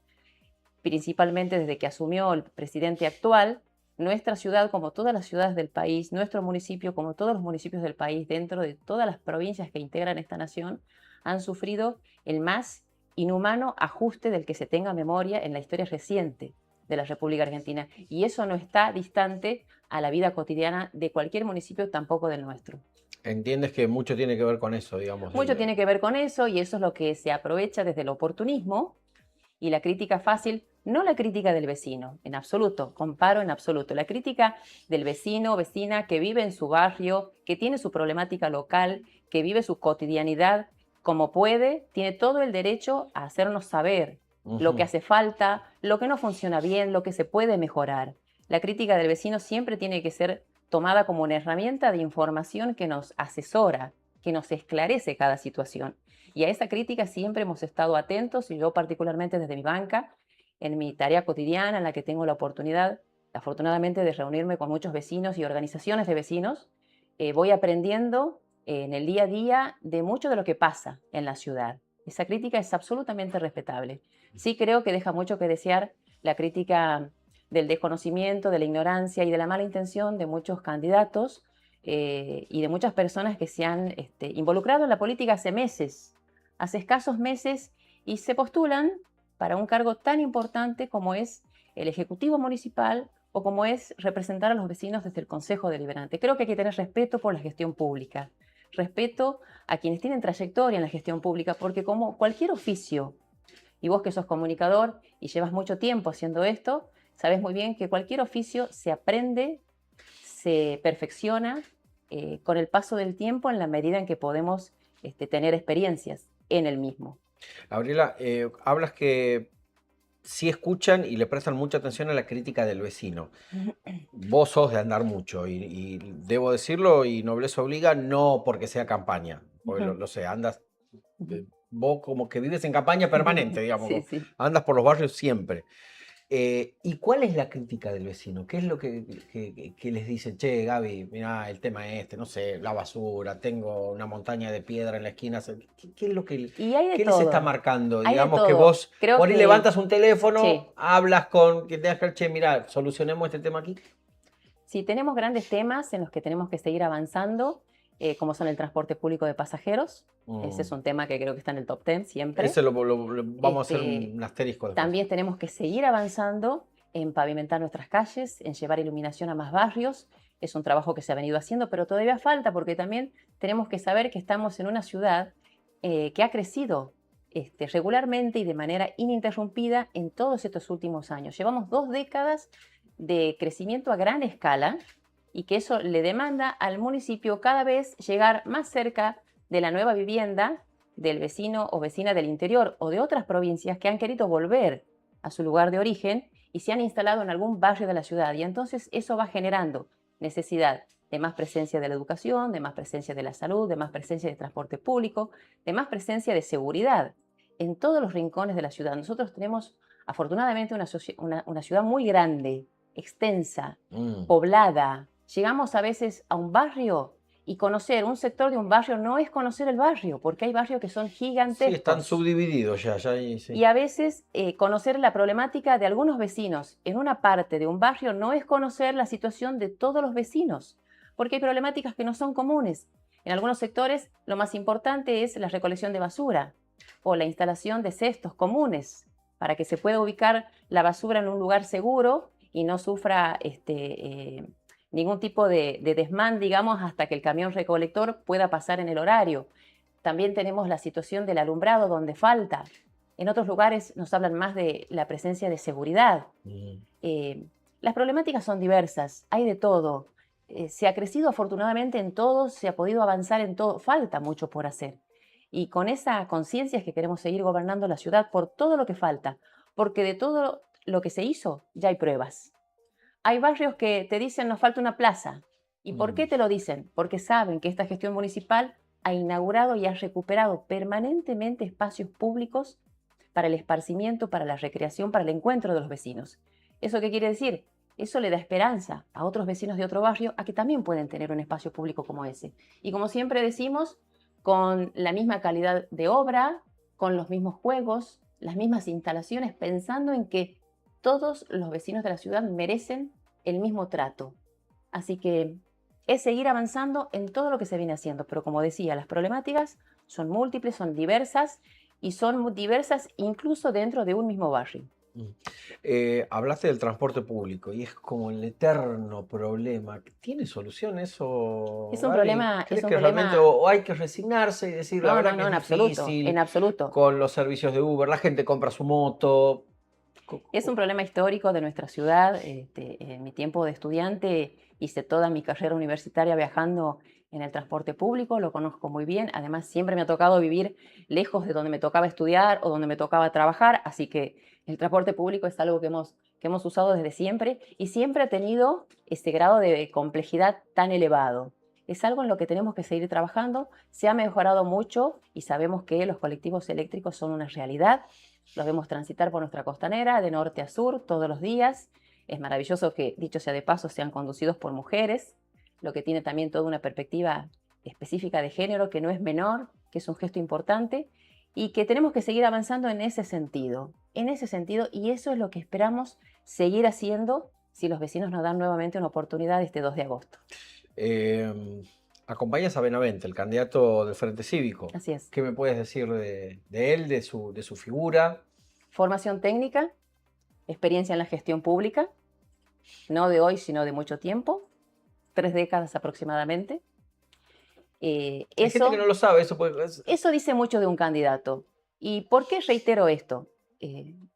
principalmente desde que asumió el presidente actual, nuestra ciudad, como todas las ciudades del país, nuestro municipio, como todos los municipios del país, dentro de todas las provincias que integran esta nación, han sufrido el más inhumano ajuste del que se tenga memoria en la historia reciente de la República Argentina. Y eso no está distante a la vida cotidiana de cualquier municipio, tampoco del nuestro. Entiendes que mucho tiene que ver con eso, digamos. Mucho tiene que ver con eso y eso es lo que se aprovecha desde el oportunismo y la crítica fácil, no la crítica del vecino, en absoluto, comparo en absoluto, la crítica del vecino o vecina que vive en su barrio, que tiene su problemática local, que vive su cotidianidad como puede, tiene todo el derecho a hacernos saber lo que Ujú. hace falta, lo que no funciona bien, lo que se puede mejorar. La crítica del vecino siempre tiene que ser tomada como una herramienta de información que nos asesora, que nos esclarece cada situación. Y a esa crítica siempre hemos estado atentos y yo particularmente desde mi banca, en mi tarea cotidiana en la que tengo la oportunidad, afortunadamente, de reunirme con muchos vecinos y organizaciones de vecinos, voy aprendiendo en el día a día de mucho de lo que pasa en la ciudad. Esa crítica es absolutamente respetable. Sí creo que deja mucho que desear la crítica del desconocimiento, de la ignorancia y de la mala intención de muchos candidatos y de muchas personas que se han involucrado en la política hace meses, hace escasos meses, y se postulan para un cargo tan importante como es el Ejecutivo Municipal o como es representar a los vecinos desde el Consejo Deliberante. Creo que hay que tener respeto por la gestión pública, respeto a quienes tienen trayectoria en la gestión pública, porque como cualquier oficio, y vos que sos comunicador y llevas mucho tiempo haciendo esto, sabes muy bien que cualquier oficio se aprende, se perfecciona con el paso del tiempo en la medida en que podemos tener experiencias en el mismo. Gabriela, hablas que sí escuchan y le prestan mucha atención a la crítica del vecino. Vos sos de andar mucho y debo decirlo, y nobleza obliga, no porque sea campaña, porque Ujú, lo sé, andas, ujú. vos como que vives en campaña permanente, digamos, Sí, sí. andas por los barrios siempre. ¿Y cuál es la crítica del vecino? ¿Qué es lo que les dicen? Che, Gaby, mirá, el tema es este, no sé, la basura, tengo una montaña de piedra en la esquina. ¿Qué es lo que Y hay de qué les está todo, marcando? hay de Digamos que todo. vos Creo por ahí que levantas un teléfono, sí. hablas con quien tengas que, che, mirá, solucionemos este tema aquí. Sí, tenemos grandes temas en los que tenemos que seguir avanzando, como son el transporte público de pasajeros. Ese es Mm. un tema que creo que está en el top 10 siempre. Ese vamos a hacer Este, un asterisco después. También tenemos que seguir avanzando en pavimentar nuestras calles, en llevar iluminación a más barrios. Es un trabajo que se ha venido haciendo, pero todavía falta porque también tenemos que saber que estamos en una ciudad que ha crecido regularmente y de manera ininterrumpida en todos estos últimos años. Llevamos 2 décadas de crecimiento a gran escala y que eso le demanda al municipio cada vez llegar más cerca de la nueva vivienda del vecino o vecina del interior o de otras provincias que han querido volver a su lugar de origen y se han instalado en algún barrio de la ciudad. Y entonces eso va generando necesidad de más presencia de la educación, de más presencia de la salud, de más presencia de transporte público, de más presencia de seguridad en todos los rincones de la ciudad. Nosotros tenemos afortunadamente una ciudad muy grande, extensa, Mm. poblada. Llegamos a veces a un barrio y conocer un sector de un barrio no es conocer el barrio, porque hay barrios que son Sí, están gigantescos. subdivididos ya Y sí. a veces conocer la problemática de algunos vecinos en una parte de un barrio no es conocer la situación de todos los vecinos, porque hay problemáticas que no son comunes. En algunos sectores lo más importante es la recolección de basura o la instalación de cestos comunes para que se pueda ubicar la basura en un lugar seguro y no sufra ningún tipo de desmán, digamos, hasta que el camión recolector pueda pasar en el horario. También tenemos la situación del alumbrado donde falta. En otros lugares nos hablan más de la presencia de seguridad. Mm. Las problemáticas son diversas, hay de todo. Se ha crecido afortunadamente en todo, se ha podido avanzar en todo, falta mucho por hacer. Y con esa conciencia es que queremos seguir gobernando la ciudad por todo lo que falta, porque de todo lo que se hizo ya hay pruebas. Hay barrios que te dicen nos falta una plaza. ¿Y por qué Mm. te lo dicen? Porque saben que esta gestión municipal ha inaugurado y ha recuperado permanentemente espacios públicos para el esparcimiento, para la recreación, para el encuentro de los vecinos. ¿Eso qué quiere decir? Eso le da esperanza a otros vecinos de otro barrio a que también pueden tener un espacio público como ese. Y como siempre decimos, con la misma calidad de obra, con los mismos juegos, las mismas instalaciones, pensando en que todos los vecinos de la ciudad merecen el mismo trato. Así que es seguir avanzando en todo lo que se viene haciendo, pero como decía, las problemáticas son múltiples, son diversas y son diversas incluso dentro de un mismo barrio. Mm. Hablaste del transporte público y es como el eterno problema. ¿Tiene solución eso, Es un Gaby? problema, es ¿Crees un que realmente problema, o hay que resignarse y decir la no, no, verdad que no, es en absoluto, en difícil absoluto. con los servicios de Uber? La gente compra su moto. Es un problema histórico de nuestra ciudad. En mi tiempo de estudiante hice toda mi carrera universitaria viajando en el transporte público, lo conozco muy bien. Además, siempre me ha tocado vivir lejos de donde me tocaba estudiar o donde me tocaba trabajar, así que el transporte público es algo que hemos usado desde siempre y siempre ha tenido este grado de complejidad tan elevado. Es algo en lo que tenemos que seguir trabajando. Se ha mejorado mucho y sabemos que los colectivos eléctricos son una realidad. Los vemos transitar por nuestra costanera de norte a sur todos los días. Es maravilloso que, dicho sea de paso, sean conducidos por mujeres, lo que tiene también toda una perspectiva específica de género que no es menor, que es un gesto importante y que tenemos que seguir avanzando en ese sentido, y eso es lo que esperamos seguir haciendo si los vecinos nos dan nuevamente una oportunidad este 2 de agosto. Eh, Acompañas a Benavente, el candidato del Frente Cívico. Así es. ¿Qué me puedes decir de él, de su figura? Formación técnica, experiencia en la gestión pública, no de hoy, sino de mucho tiempo, 3 décadas aproximadamente. Hay gente que no lo sabe, Eso dice mucho de un candidato. ¿Y por qué reitero esto?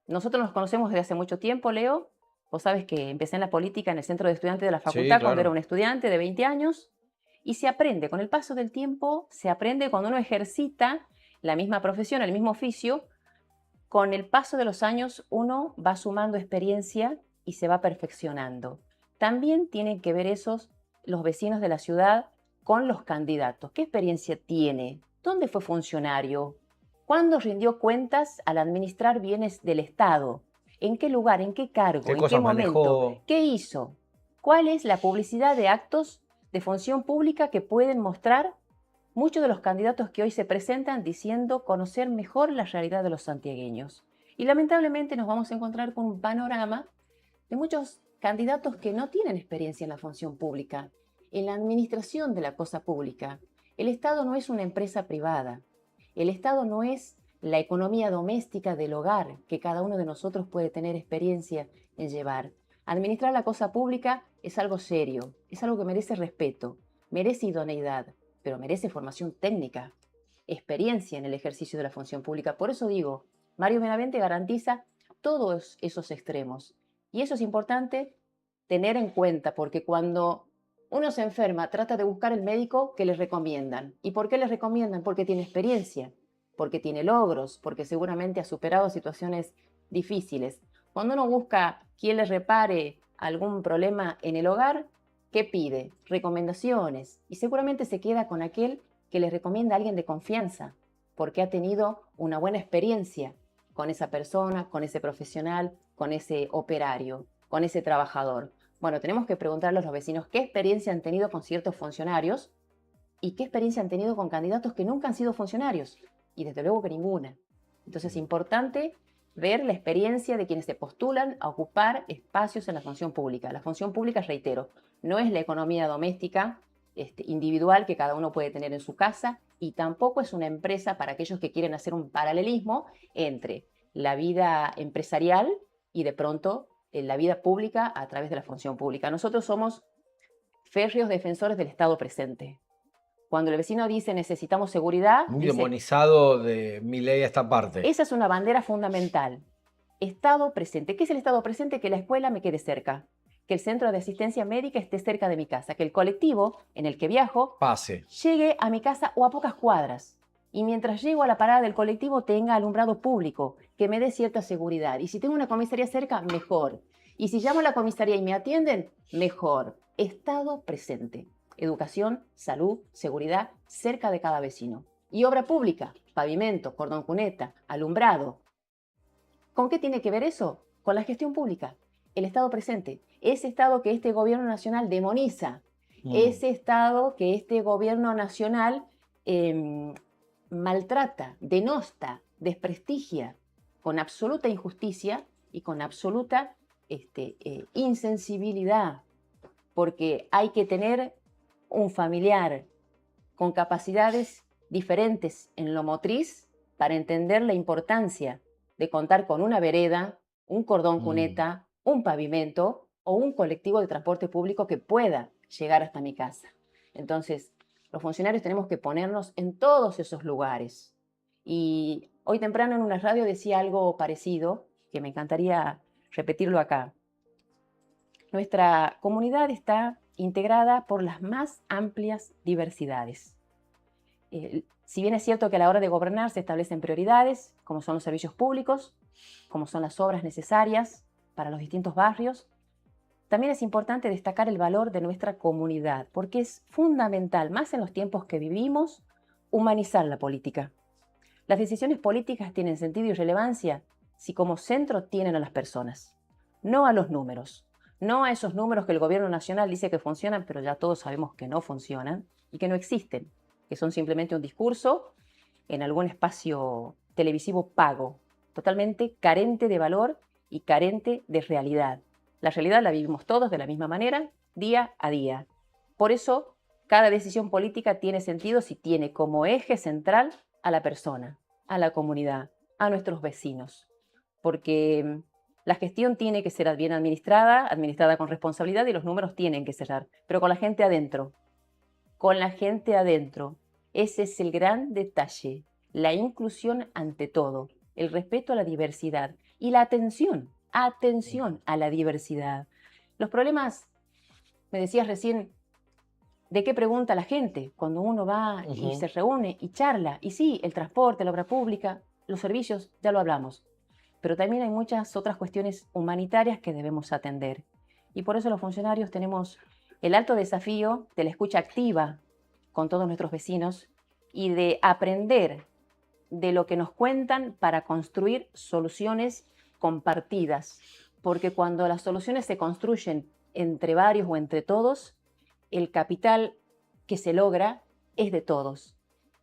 Nosotros nos conocemos desde hace mucho tiempo, Leo. Vos sabés que empecé en la política en el centro de estudiantes de la Sí, facultad cuando claro. era un estudiante de 20 años y se aprende con el paso del tiempo, se aprende cuando uno ejercita la misma profesión, el mismo oficio. Con el paso de los años uno va sumando experiencia y se va perfeccionando. También tienen que ver los vecinos de la ciudad con los candidatos. ¿Qué experiencia tiene? ¿Dónde fue funcionario? ¿Cuándo rindió cuentas al administrar bienes del Estado? ¿En qué lugar? ¿En qué cargo? ¿Qué ¿En qué cosas momento? manejó? ¿Qué hizo? ¿Cuál es la publicidad de actos de función pública que pueden mostrar muchos de los candidatos que hoy se presentan diciendo conocer mejor la realidad de los santiagueños? Y lamentablemente nos vamos a encontrar con un panorama de muchos candidatos que no tienen experiencia en la función pública, en la administración de la cosa pública. El Estado no es una empresa privada. El Estado no es la economía doméstica del hogar que cada uno de nosotros puede tener experiencia en llevar. Administrar la cosa pública es algo serio, es algo que merece respeto, merece idoneidad, pero merece formación técnica, experiencia en el ejercicio de la función pública. Por eso digo, Mario Benavente garantiza todos esos extremos. Y eso es importante tener en cuenta, porque cuando uno se enferma, trata de buscar el médico que les recomiendan. ¿Y por qué les recomiendan? Porque tiene experiencia, porque tiene logros, porque seguramente ha superado situaciones difíciles. Cuando uno busca quién le repare algún problema en el hogar, ¿qué pide? Recomendaciones. Y seguramente se queda con aquel que le recomienda a alguien de confianza, porque ha tenido una buena experiencia con esa persona, con ese profesional, con ese operario, con ese trabajador. Bueno, tenemos que preguntarle a los vecinos qué experiencia han tenido con ciertos funcionarios y qué experiencia han tenido con candidatos que nunca han sido funcionarios. Y desde luego que ninguna. Entonces es importante ver la experiencia de quienes se postulan a ocupar espacios en la función pública. La función pública, reitero, no es la economía doméstica individual que cada uno puede tener en su casa y tampoco es una empresa para aquellos que quieren hacer un paralelismo entre la vida empresarial y de pronto la vida pública a través de la función pública. Nosotros somos férreos defensores del Estado presente. Cuando el vecino dice necesitamos seguridad, Muy dice, demonizado de Milei esta parte. esa es una bandera fundamental. Estado presente. ¿Qué es el Estado presente? Que la escuela me quede cerca, que el centro de asistencia médica esté cerca de mi casa, que el colectivo en el que viajo Pase. llegue a mi casa o a pocas cuadras. Y mientras llego a la parada del colectivo tenga alumbrado público, que me dé cierta seguridad. Y si tengo una comisaría cerca, mejor. Y si llamo a la comisaría y me atienden, mejor. Estado presente. Educación, salud, seguridad, cerca de cada vecino. Y obra pública, pavimento, cordón cuneta, alumbrado. ¿Con qué tiene que ver eso? Con la gestión pública. El Estado presente. Ese Estado que este gobierno nacional demoniza. Ese Estado que este gobierno nacional maltrata, denosta, desprestigia con absoluta injusticia y con absoluta insensibilidad, porque hay que tener un familiar con capacidades diferentes en lo motriz para entender la importancia de contar con una vereda, un cordón cuneta, un pavimento o un colectivo de transporte público que pueda llegar hasta mi casa. Entonces, los funcionarios tenemos que ponernos en todos esos lugares. Y hoy temprano en una radio decía algo parecido, que me encantaría repetirlo acá. Nuestra comunidad está integrada por las más amplias diversidades. Si bien es cierto que a la hora de gobernar se establecen prioridades, como son los servicios públicos, como son las obras necesarias para los distintos barrios, también es importante destacar el valor de nuestra comunidad, porque es fundamental, más en los tiempos que vivimos, humanizar la política. Las decisiones políticas tienen sentido y relevancia si como centro tienen a las personas, no a los números, no a esos números que el gobierno nacional dice que funcionan, pero ya todos sabemos que no funcionan y que no existen, que son simplemente un discurso en algún espacio televisivo pago, totalmente carente de valor y carente de realidad. La realidad la vivimos todos de la misma manera, día a día. Por eso, cada decisión política tiene sentido si tiene como eje central a la persona, a la comunidad, a nuestros vecinos. Porque la gestión tiene que ser bien administrada, administrada con responsabilidad y los números tienen que cerrar, pero con la gente adentro. Con la gente adentro. Ese es el gran detalle. La inclusión ante todo, el respeto a la diversidad y la atención atención a la diversidad. Los problemas, me decías recién, ¿de qué pregunta la gente cuando uno va y se reúne y charla? Y sí, el transporte, la obra pública, los servicios, ya lo hablamos. Pero también hay muchas otras cuestiones humanitarias que debemos atender. Y por eso los funcionarios tenemos el alto desafío de la escucha activa con todos nuestros vecinos y de aprender de lo que nos cuentan para construir soluciones compartidas. Porque cuando las soluciones se construyen entre varios o entre todos, el capital que se logra es de todos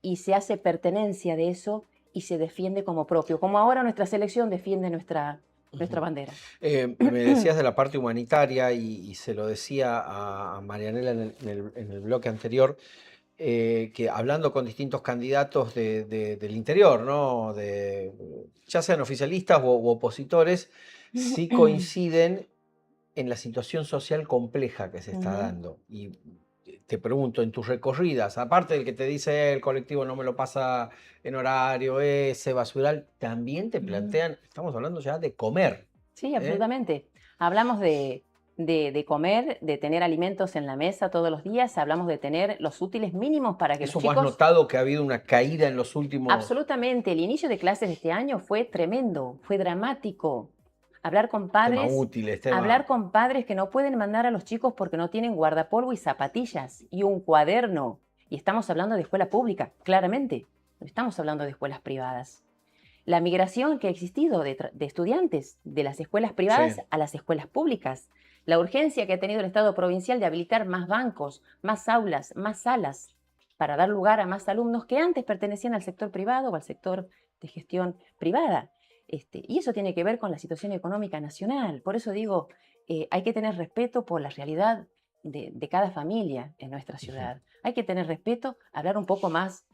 y se hace pertenencia de eso y se defiende como propio, como ahora nuestra selección defiende nuestra bandera. Me decías de la parte humanitaria y se lo decía a Marianela en el bloque anterior, que hablando con distintos candidatos del interior, ¿no? Ya sean oficialistas u opositores, sí coinciden en la situación social compleja que se está dando. Y te pregunto, en tus recorridas, aparte del que te dice el colectivo no me lo pasa en horario, ese basural, también te plantean, estamos hablando ya de comer. Sí, absolutamente. Hablamos de comer, de tener alimentos en la mesa todos los días, hablamos de tener los útiles mínimos para que ¿Eso los chicos... has notado que ha habido una caída en los últimos...? Absolutamente. El inicio de clases de este año fue tremendo, fue dramático. Hablar con padres, Tema útiles, tema... hablar con padres que no pueden mandar a los chicos porque no tienen guardapolvo y zapatillas y un cuaderno. Y estamos hablando de escuela pública, claramente. No estamos hablando de escuelas privadas. La migración que ha existido de estudiantes de las escuelas privadas a las escuelas públicas. La urgencia que ha tenido el Estado provincial de habilitar más bancos, más aulas, más salas para dar lugar a más alumnos que antes pertenecían al sector privado o al sector de gestión privada. Y eso tiene que ver con la situación económica nacional. Por eso digo, hay que tener respeto por la realidad de cada familia en nuestra ciudad. Hay que tener respeto, hablar un poco más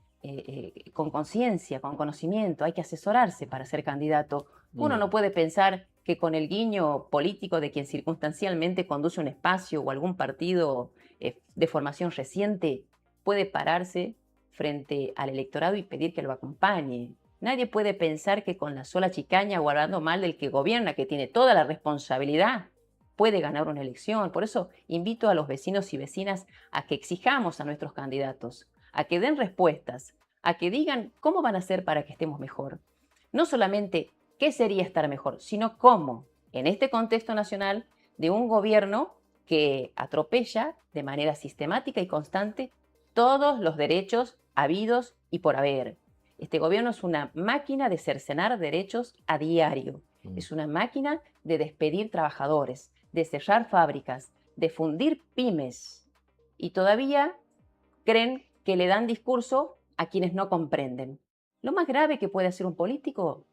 con conciencia, con conocimiento. Hay que asesorarse para ser candidato. Uno no puede pensar que con el guiño político de quien circunstancialmente conduce un espacio o algún partido de formación reciente puede pararse frente al electorado y pedir que lo acompañe. Nadie puede pensar que con la sola chicaña o hablando mal del que gobierna, que tiene toda la responsabilidad, puede ganar una elección. Por eso invito a los vecinos y vecinas a que exijamos a nuestros candidatos, a que den respuestas, a que digan cómo van a hacer para que estemos mejor. No solamente qué sería estar mejor, sino cómo, en este contexto nacional de un gobierno que atropella de manera sistemática y constante todos los derechos habidos y por haber. Este gobierno es una máquina de cercenar derechos a diario. Es una máquina de despedir trabajadores, de cerrar fábricas, de fundir pymes. Y todavía creen que le dan discurso a quienes no comprenden. Lo más grave que puede hacer un político,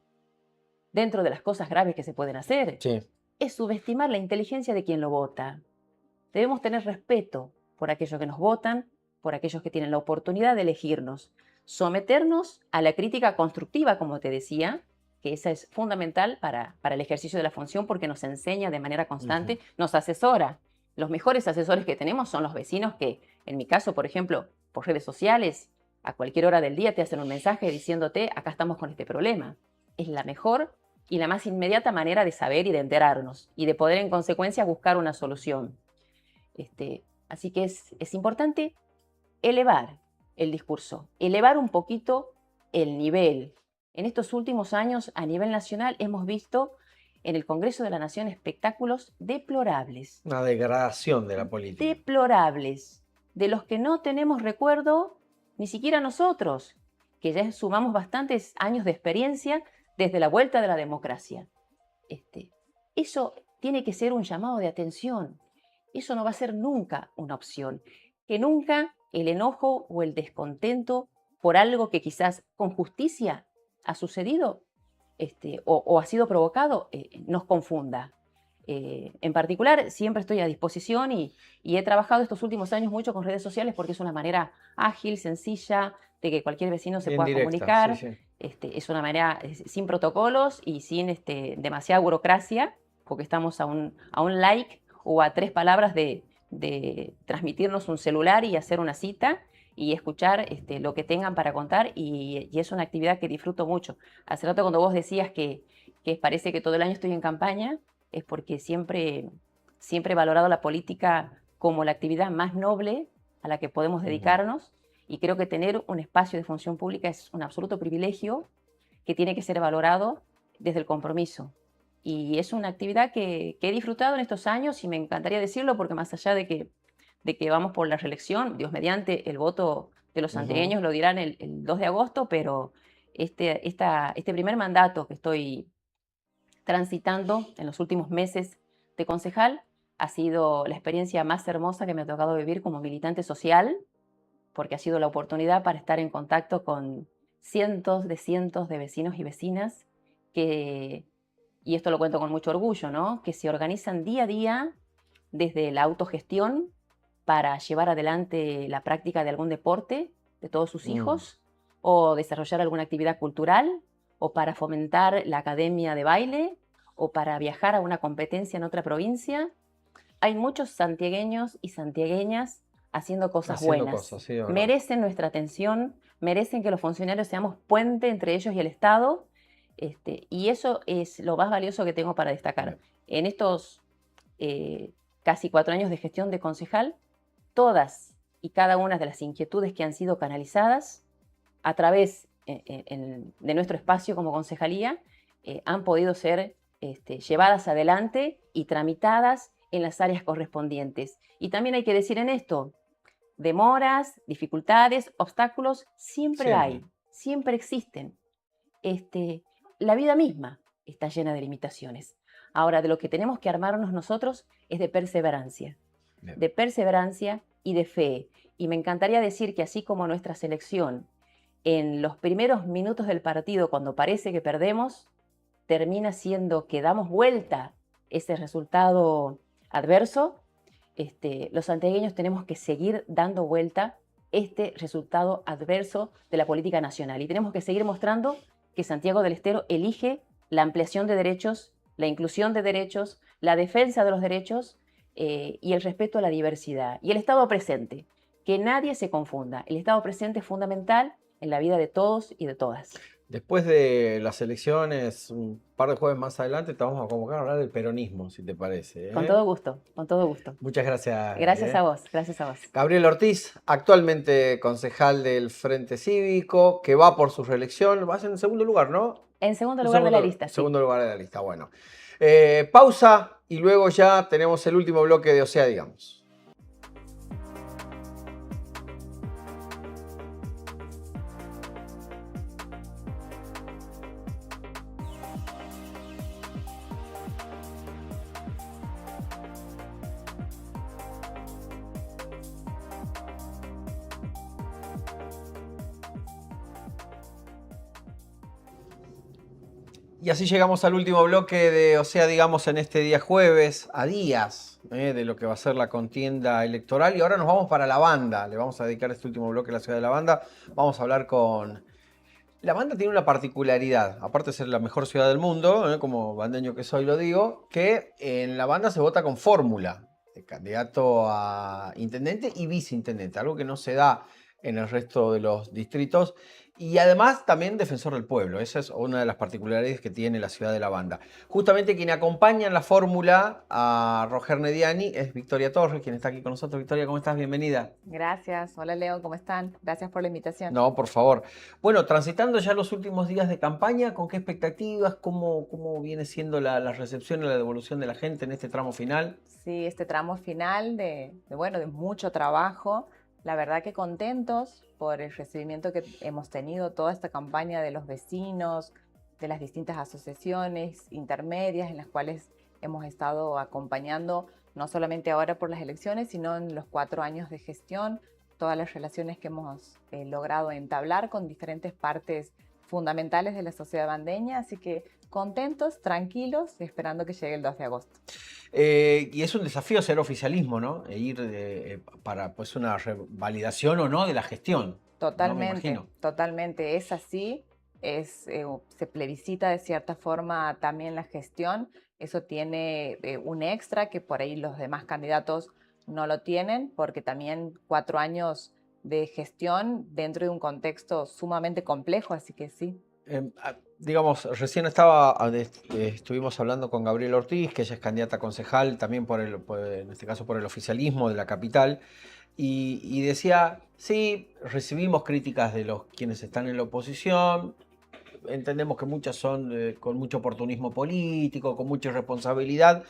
dentro de las cosas graves que se pueden hacer, es subestimar la inteligencia de quien lo vota. Debemos tener respeto por aquellos que nos votan, por aquellos que tienen la oportunidad de elegirnos. Someternos a la crítica constructiva, como te decía, que esa es fundamental para el ejercicio de la función porque nos enseña de manera constante, nos asesora. Los mejores asesores que tenemos son los vecinos que, en mi caso, por ejemplo, por redes sociales, a cualquier hora del día te hacen un mensaje diciéndote, acá estamos con este problema. Es la mejor y la más inmediata manera de saber y de enterarnos y de poder, en consecuencia, buscar una solución. Así que es importante elevar el discurso, elevar un poquito el nivel. En estos últimos años, a nivel nacional, hemos visto en el Congreso de la Nación espectáculos deplorables. Una degradación de la política. Deplorables, de los que no tenemos recuerdo ni siquiera nosotros, que ya sumamos bastantes años de experiencia desde la vuelta de la democracia. Eso tiene que ser un llamado de atención. Eso no va a ser nunca una opción. Que nunca el enojo o el descontento por algo que quizás con justicia ha sucedido o ha sido provocado nos confunda. En particular, siempre estoy a disposición y he trabajado estos últimos años mucho con redes sociales porque es una manera ágil, sencilla, de que cualquier vecino se Bien pueda directa, comunicar. sí. Es una manera sin protocolos y sin demasiada burocracia, porque estamos a un like o a 3 palabras de transmitirnos un celular y hacer una cita y escuchar lo que tengan para contar y es una actividad que disfruto mucho. Hace rato cuando vos decías que que parece que todo el año estoy en campaña, es porque siempre he valorado la política como la actividad más noble a la que podemos dedicarnos, y creo que tener un espacio de función pública es un absoluto privilegio que tiene que ser valorado desde el compromiso. Y es una actividad que he disfrutado en estos años, y me encantaría decirlo porque más allá de que vamos por la reelección, Dios mediante, el voto de los santiagueños lo dirán el 2 de agosto, pero este primer mandato que estoy transitando en los últimos meses de concejal ha sido la experiencia más hermosa que me ha tocado vivir como militante social, porque ha sido la oportunidad para estar en contacto con cientos de vecinos y vecinas que, y esto lo cuento con mucho orgullo, ¿no?, que se organizan día a día desde la autogestión para llevar adelante la práctica de algún deporte de todos sus hijos, o desarrollar alguna actividad cultural, o para fomentar la academia de baile, o para viajar a una competencia en otra provincia. Hay muchos santiagueños y santiagueñas haciendo cosas buenas. Sí, merecen nuestra atención, merecen que los funcionarios seamos puente entre ellos y el Estado, y eso es lo más valioso que tengo para destacar. En estos casi 4 años de gestión de concejal, todas y cada una de las inquietudes que han sido canalizadas a través de nuestro espacio como concejalía han podido ser llevadas adelante y tramitadas en las áreas correspondientes. Y también hay que decir en esto, demoras, dificultades, obstáculos, siempre hay, siempre existen. La vida misma está llena de limitaciones. Ahora, de lo que tenemos que armarnos nosotros es de perseverancia. De perseverancia y de fe. Y me encantaría decir que así como nuestra selección, en los primeros minutos del partido, cuando parece que perdemos, termina siendo que damos vuelta ese resultado adverso, los santiagueños tenemos que seguir dando vuelta este resultado adverso de la política nacional. Y tenemos que seguir mostrando que Santiago del Estero elige la ampliación de derechos, la inclusión de derechos, la defensa de los derechos y el respeto a la diversidad. Y el Estado presente, que nadie se confunda. El Estado presente es fundamental en la vida de todos y de todas. Después de las elecciones, un par de jueves más adelante, te vamos a convocar a hablar del peronismo, si te parece. Con todo gusto, con todo gusto. Muchas gracias. Gracias a vos, gracias a vos. Gabriel Ortiz, actualmente concejal del Frente Cívico, que va por su reelección, vas en segundo lugar, ¿no? En segundo lugar de la lista, sí. Segundo lugar de la lista, bueno. Pausa y luego ya tenemos el último bloque de O sea, digamos. Y así llegamos al último bloque de O sea, digamos, en este día jueves, a días de lo que va a ser la contienda electoral. Y ahora nos vamos para La Banda. Le vamos a dedicar este último bloque a la ciudad de La Banda. Vamos a hablar con... La Banda tiene una particularidad, aparte de ser la mejor ciudad del mundo, como bandeño que soy lo digo, que en La Banda se vota con fórmula de candidato a intendente y viceintendente, algo que no se da en el resto de los distritos. Y además también defensor del pueblo. Esa es una de las particularidades que tiene la ciudad de La Banda. Justamente quien acompaña en la fórmula a Roger Nediani es Victoria Torres, quien está aquí con nosotros. Victoria, ¿cómo estás? Bienvenida. Gracias. Hola Leo, ¿cómo están? Gracias por la invitación. No, por favor. Bueno, transitando ya los últimos días de campaña, ¿con qué expectativas? ¿Cómo viene siendo la recepción y la devolución de la gente en este tramo final? Sí, este tramo final de mucho trabajo. La verdad que contentos por el recibimiento que hemos tenido toda esta campaña de los vecinos, de las distintas asociaciones intermedias en las cuales hemos estado acompañando, no solamente ahora por las elecciones, sino en los 4 años de gestión, todas las relaciones que hemos logrado entablar con diferentes partes fundamentales de la sociedad bandeña. Así que contentos, tranquilos, esperando que llegue el 2 de agosto. Y es un desafío ser oficialismo, ¿no? E ir para pues una revalidación o no de la gestión. Totalmente, ¿no? totalmente. Es así, se plebiscita de cierta forma también la gestión. Eso tiene un extra que por ahí los demás candidatos no lo tienen, porque también 4 años de gestión dentro de un contexto sumamente complejo, así que sí. Digamos, recién estuvimos hablando con Gabriela Ortiz, que ella es candidata a concejal también en este caso por el oficialismo de la capital, y decía, sí, recibimos críticas de los quienes están en la oposición, entendemos que muchas son con mucho oportunismo político, con mucha irresponsabilidad.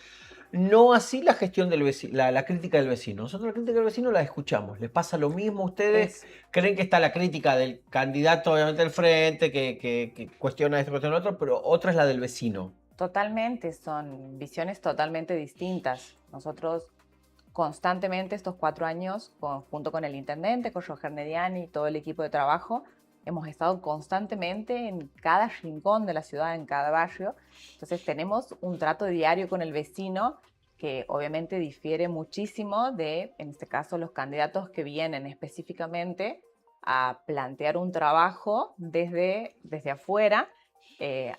No así la gestión del vecino, la crítica del vecino. Nosotros la crítica del vecino la escuchamos. ¿Les pasa lo mismo a ustedes? Es ¿Creen que está la crítica del candidato, obviamente, del frente, que cuestiona esto, cuestiona lo otro, pero otra es la del vecino? totalmente, son visiones totalmente distintas. Nosotros constantemente estos 4 años, junto con el intendente, con Roger Nediani y todo el equipo de trabajo, hemos estado constantemente en cada rincón de la ciudad, en cada barrio. Entonces tenemos un trato diario con el vecino que obviamente difiere muchísimo de, en este caso, los candidatos que vienen específicamente a plantear un trabajo desde afuera.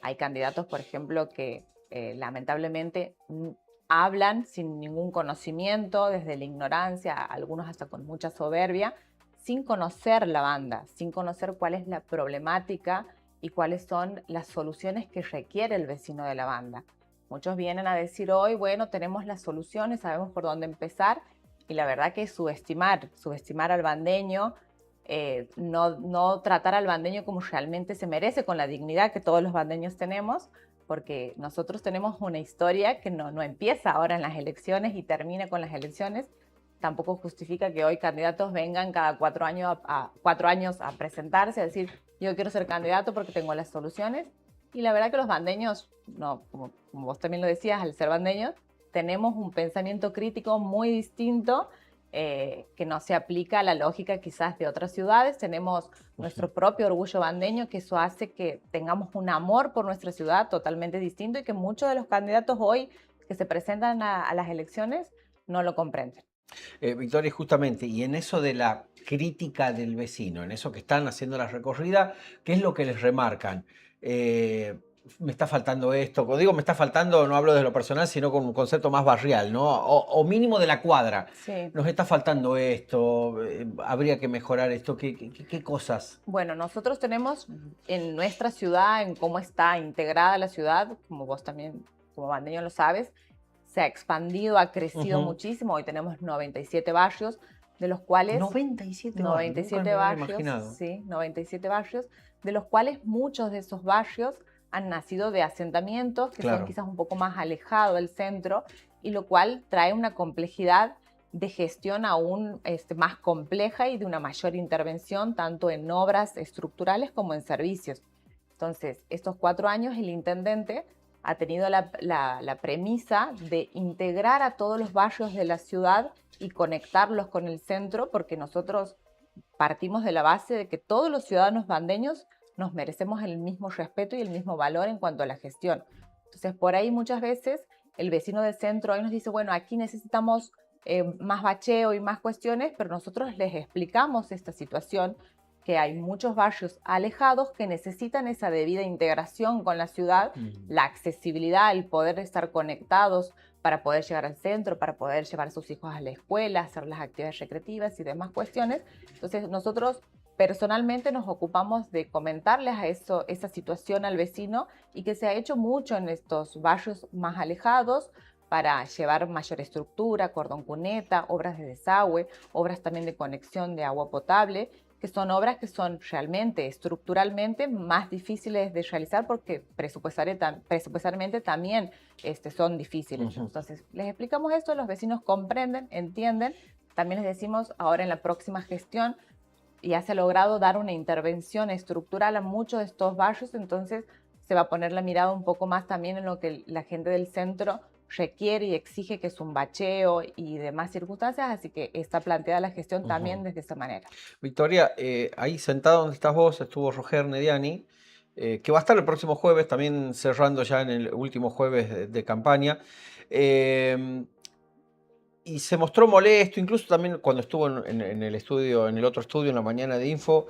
Hay candidatos, por ejemplo, que lamentablemente hablan sin ningún conocimiento, desde la ignorancia, algunos hasta con mucha soberbia, sin conocer la banda, sin conocer cuál es la problemática y cuáles son las soluciones que requiere el vecino de la banda. Muchos vienen a decir hoy, bueno, tenemos las soluciones, sabemos por dónde empezar, y la verdad que es subestimar al bandeño, no tratar al bandeño como realmente se merece, con la dignidad que todos los bandeños tenemos, porque nosotros tenemos una historia que no empieza ahora en las elecciones y termina con las elecciones. Tampoco justifica que hoy candidatos vengan cada 4 años a 4 años a presentarse, a decir, yo quiero ser candidato porque tengo las soluciones. Y la verdad que los bandeños, no, como vos también lo decías, al ser bandeños, tenemos un pensamiento crítico muy distinto, que no se aplica a la lógica quizás de otras ciudades. Tenemos nuestro propio orgullo bandeño, que eso hace que tengamos un amor por nuestra ciudad totalmente distinto y que muchos de los candidatos hoy que se presentan a las elecciones no lo comprenden. Victoria, justamente, y en eso de la crítica del vecino, en eso que están haciendo la recorrida, ¿qué es lo que les remarcan? Me está faltando esto. Cuando digo me está faltando, no hablo de lo personal, sino con un concepto más barrial, ¿no? O mínimo de la cuadra. Sí. Nos está faltando esto, habría que mejorar esto. ¿Qué cosas? Bueno, nosotros tenemos en nuestra ciudad, en cómo está integrada la ciudad, como vos también, como bandeño lo sabes, se ha expandido, ha crecido Ujú. muchísimo. Hoy tenemos 97 barrios, de los cuales 97 barrios, nunca 97 me hubiera barrios, imaginado. sí, 97 barrios, de los cuales muchos de esos barrios han nacido de asentamientos que son Claro. quizás un poco más alejados del centro, y lo cual trae una complejidad de gestión aún más compleja y de una mayor intervención tanto en obras estructurales como en servicios. Entonces, estos 4 años el intendente ha tenido la premisa de integrar a todos los barrios de la ciudad y conectarlos con el centro, porque nosotros partimos de la base de que todos los ciudadanos bandeños nos merecemos el mismo respeto y el mismo valor en cuanto a la gestión. Entonces, por ahí muchas veces el vecino del centro hoy nos dice, bueno, aquí necesitamos más bacheo y más cuestiones, pero nosotros les explicamos esta situación, que hay muchos barrios alejados que necesitan esa debida integración con la ciudad, la accesibilidad, el poder estar conectados para poder llegar al centro, para poder llevar a sus hijos a la escuela, hacer las actividades recreativas y demás cuestiones. Entonces nosotros personalmente nos ocupamos de comentarles a esa situación al vecino, y que se ha hecho mucho en estos barrios más alejados para llevar mayor estructura, cordón cuneta, obras de desagüe, obras también de conexión de agua potable, que son obras que son realmente estructuralmente más difíciles de realizar porque presupuestariamente también son difíciles. Ujú. Entonces, les explicamos esto, los vecinos comprenden, entienden. También les decimos, ahora en la próxima gestión ya se ha logrado dar una intervención estructural a muchos de estos barrios, entonces se va a poner la mirada un poco más también en lo que la gente del centro requiere y exige, que es un bacheo y demás circunstancias, así que está planteada la gestión también Ujú. desde esa manera. Victoria, ahí sentado donde estás vos estuvo Roger Nediani, que va a estar el próximo jueves, también cerrando ya en el último jueves de campaña. Eh, y se mostró molesto, incluso también cuando estuvo en el estudio, en el otro estudio, en la mañana de Info,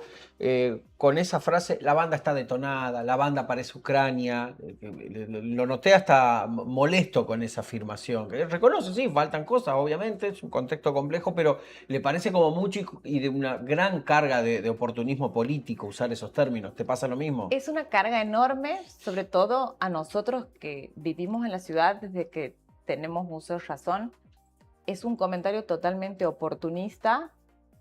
con esa frase, la banda está detonada, la banda parece Ucrania. Lo noté hasta molesto con esa afirmación. Que él reconoce, sí, faltan cosas, obviamente, es un contexto complejo, pero le parece como mucho y de una gran carga de oportunismo político usar esos términos. ¿Te pasa lo mismo? Es una carga enorme, sobre todo a nosotros que vivimos en la ciudad desde que tenemos uso de razón. Es un comentario totalmente oportunista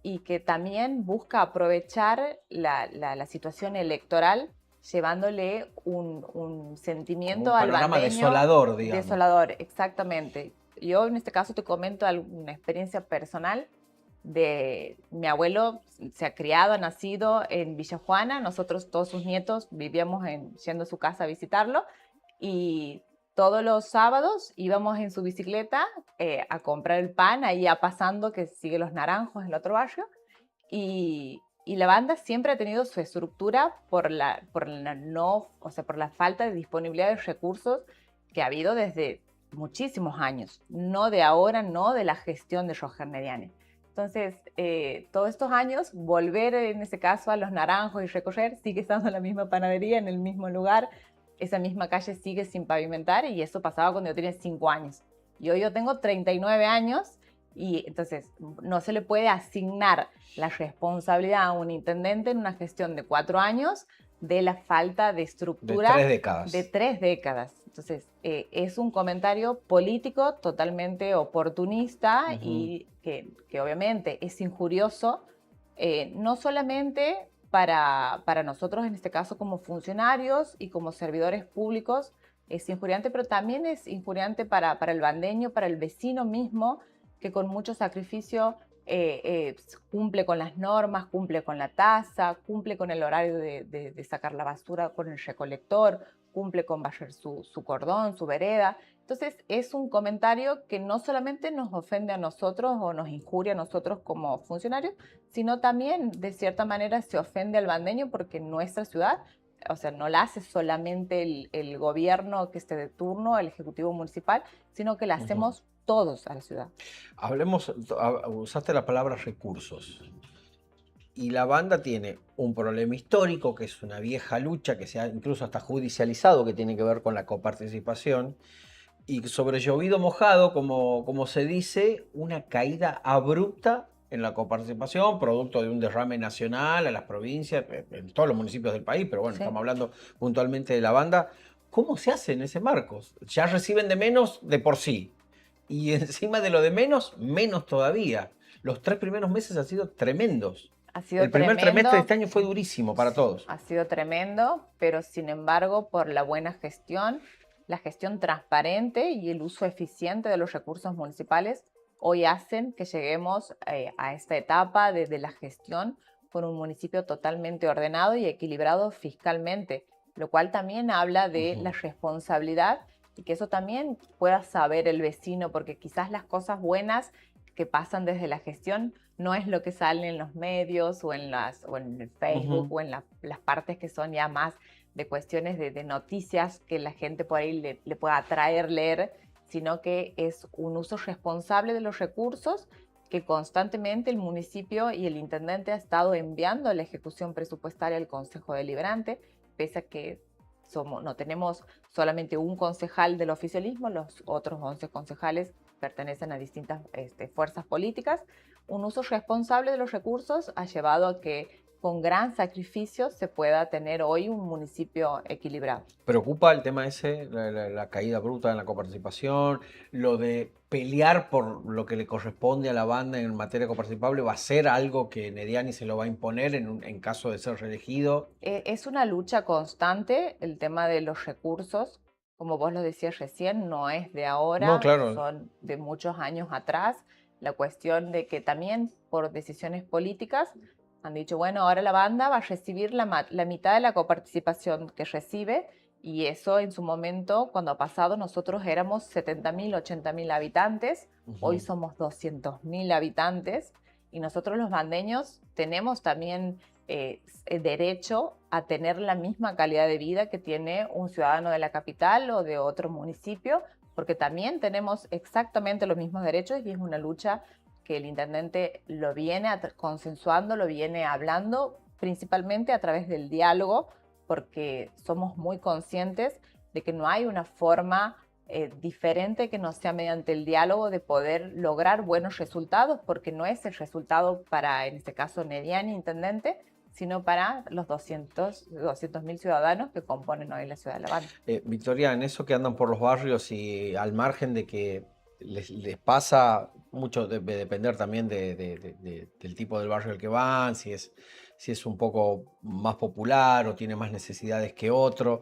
y que también busca aprovechar la situación electoral, llevándole un sentimiento Como un al panorama bandeño desolador, digamos. desolador, exactamente. Yo en este caso te comento una experiencia personal de mi abuelo. Se ha criado, ha nacido en Villa Juana. Nosotros, todos sus nietos, vivíamos yendo a su casa a visitarlo, y todos los sábados íbamos en su bicicleta a comprar el pan ahí a Pasando, que sigue Los Naranjos, en el otro barrio. Y la banda siempre ha tenido su estructura por la falta de disponibilidad de recursos que ha habido desde muchísimos años, no de ahora, no de la gestión de Roger Mediani. Entonces, todos estos años, volver en ese caso a Los Naranjos y recorrer, sigue estando la misma panadería en el mismo lugar, esa misma calle sigue sin pavimentar, y eso pasaba cuando yo tenía 5 años. Y hoy yo tengo 39 años, y entonces no se le puede asignar la responsabilidad a un intendente en una gestión de 4 años de la falta de estructura De 3 décadas. de 3 décadas. Entonces, es un comentario político totalmente oportunista y que obviamente es injurioso, no solamente para nosotros, en este caso como funcionarios y como servidores públicos, es injuriante, pero también es injuriante para el bandeño, para el vecino mismo, que con mucho sacrificio cumple con las normas, cumple con la tasa, cumple con el horario de sacar la basura con el recolector, cumple con barrer su cordón, su vereda. Entonces, es un comentario que no solamente nos ofende a nosotros o nos injuria a nosotros como funcionarios, sino también, de cierta manera, se ofende al bandeño, porque nuestra ciudad, o sea, no la hace solamente el gobierno que esté de turno, el ejecutivo municipal, sino que la hacemos todos a la ciudad. Hablemos, usaste la palabra recursos. Y la banda tiene un problema histórico, que es una vieja lucha que se ha incluso hasta judicializado, que tiene que ver con la coparticipación. Y sobre llovido mojado, como se dice, una caída abrupta en la coparticipación, producto de un derrame nacional a las provincias, en todos los municipios del país, pero bueno, Sí. estamos hablando puntualmente de la banda. ¿Cómo se hace en ese marco? Ya reciben de menos de por sí. Y encima de lo de menos, menos todavía. Los 3 primeros meses han sido tremendos. Ha sido El primer tremendo. trimestre de este año fue durísimo para todos. Ha sido tremendo, pero sin embargo, por la buena gestión, la gestión transparente y el uso eficiente de los recursos municipales, hoy hacen que lleguemos a esta etapa de la gestión con un municipio totalmente ordenado y equilibrado fiscalmente, lo cual también habla de la responsabilidad, y que eso también pueda saber el vecino, porque quizás las cosas buenas que pasan desde la gestión no es lo que sale en los medios o en el Facebook o en las partes que son ya más de cuestiones de noticias que la gente por ahí le pueda atraer leer, sino que es un uso responsable de los recursos que constantemente el municipio y el intendente ha estado enviando a la ejecución presupuestaria al Consejo Deliberante, pese a que no tenemos solamente un concejal del oficialismo, los otros 11 concejales pertenecen a distintas fuerzas políticas. Un uso responsable de los recursos ha llevado a que con gran sacrificio se pueda tener hoy un municipio equilibrado. ¿Preocupa el tema ese, la caída bruta en la coparticipación, lo de pelear por lo que le corresponde a la banda en materia coparticipable? ¿Va a ser algo que Mediani se lo va a imponer en caso de ser reelegido? Es una lucha constante el tema de los recursos. Como vos lo decías recién, no es de ahora, No, claro. son de muchos años atrás. La cuestión de que también por decisiones políticas han dicho, bueno, ahora la banda va a recibir la mitad de la coparticipación que recibe, y eso en su momento, cuando ha pasado, nosotros éramos 70.000, 80.000 habitantes, hoy somos 200.000 habitantes, y nosotros los bandeños tenemos también derecho a tener la misma calidad de vida que tiene un ciudadano de la capital o de otro municipio, porque también tenemos exactamente los mismos derechos y es una lucha que el intendente lo viene consensuando, lo viene hablando, principalmente a través del diálogo, porque somos muy conscientes de que no hay una forma diferente que no sea mediante el diálogo de poder lograr buenos resultados, porque no es el resultado para, en este caso, Nediani, intendente, sino para los 200.000 ciudadanos que componen hoy la ciudad de La Banda. Victoria, en eso que andan por los barrios y al margen de que les pasa, mucho debe depender también del tipo del barrio al que van, si es un poco más popular o tiene más necesidades que otro,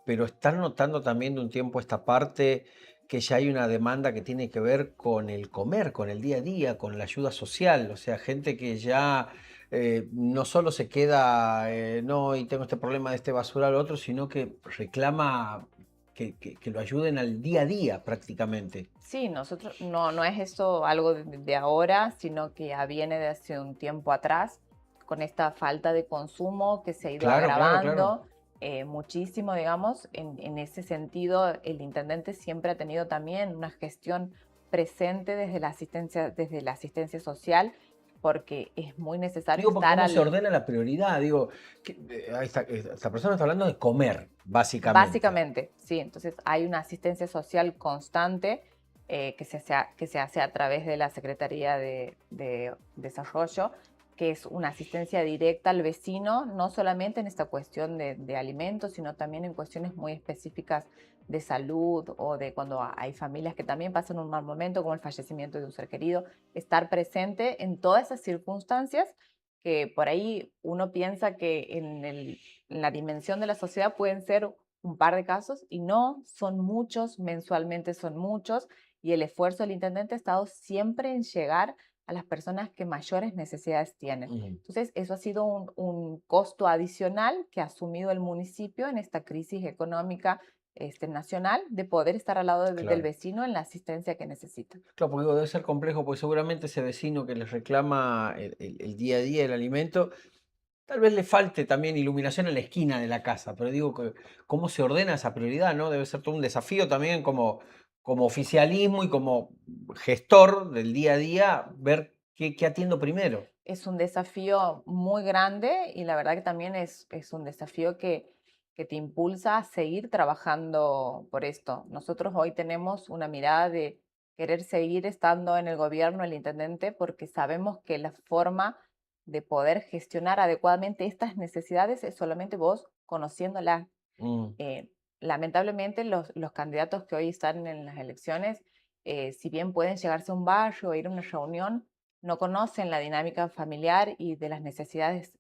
pero están notando también de un tiempo a esta parte que ya hay una demanda que tiene que ver con el comer, con el día a día, con la ayuda social, o sea, gente que ya no solo se queda, no, y tengo este problema de este basural o otro, sino que reclama que lo ayuden al día a día prácticamente. Sí, nosotros no es esto algo de ahora, sino que ya viene de hace un tiempo atrás, con esta falta de consumo que se ha ido Claro, claro, claro. agravando muchísimo, digamos. En ese sentido, el intendente siempre ha tenido también una gestión presente desde la asistencia social, porque es muy necesario Digo, porque estar cómo se al... ordena la prioridad, digo, ahí esta persona está hablando de comer, básicamente. Básicamente, sí. Entonces hay una asistencia social constante que se hace a través de la Secretaría de Desarrollo, que es una asistencia directa al vecino, no solamente en esta cuestión de alimentos, sino también en cuestiones muy específicas de salud o de cuando hay familias que también pasan un mal momento, como el fallecimiento de un ser querido, estar presente en todas esas circunstancias que por ahí uno piensa que en la dimensión de la sociedad pueden ser un par de casos y no, son muchos, mensualmente son muchos, y el esfuerzo del intendente ha estado siempre en llegar a las personas que mayores necesidades tienen. Ujú. Entonces, eso ha sido un costo adicional que ha asumido el municipio en esta crisis económica nacional, de poder estar al lado del Claro. vecino en la asistencia que necesita. Claro, porque digo, debe ser complejo, porque seguramente ese vecino que les reclama el día a día el alimento, tal vez le falte también iluminación en la esquina de la casa, pero digo, ¿cómo se ordena esa prioridad, no? Debe ser todo un desafío también como oficialismo y como gestor del día a día, ver qué atiendo primero. Es un desafío muy grande y la verdad que también es un desafío que te impulsa a seguir trabajando por esto. Nosotros hoy tenemos una mirada de querer seguir estando en el gobierno, el intendente, porque sabemos que la forma de poder gestionar adecuadamente estas necesidades es solamente vos conociéndolas. Mm, Eh, Lamentablemente los candidatos que hoy están en las elecciones, si bien pueden llegarse a un barrio o ir a una reunión, no conocen la dinámica familiar y de las necesidades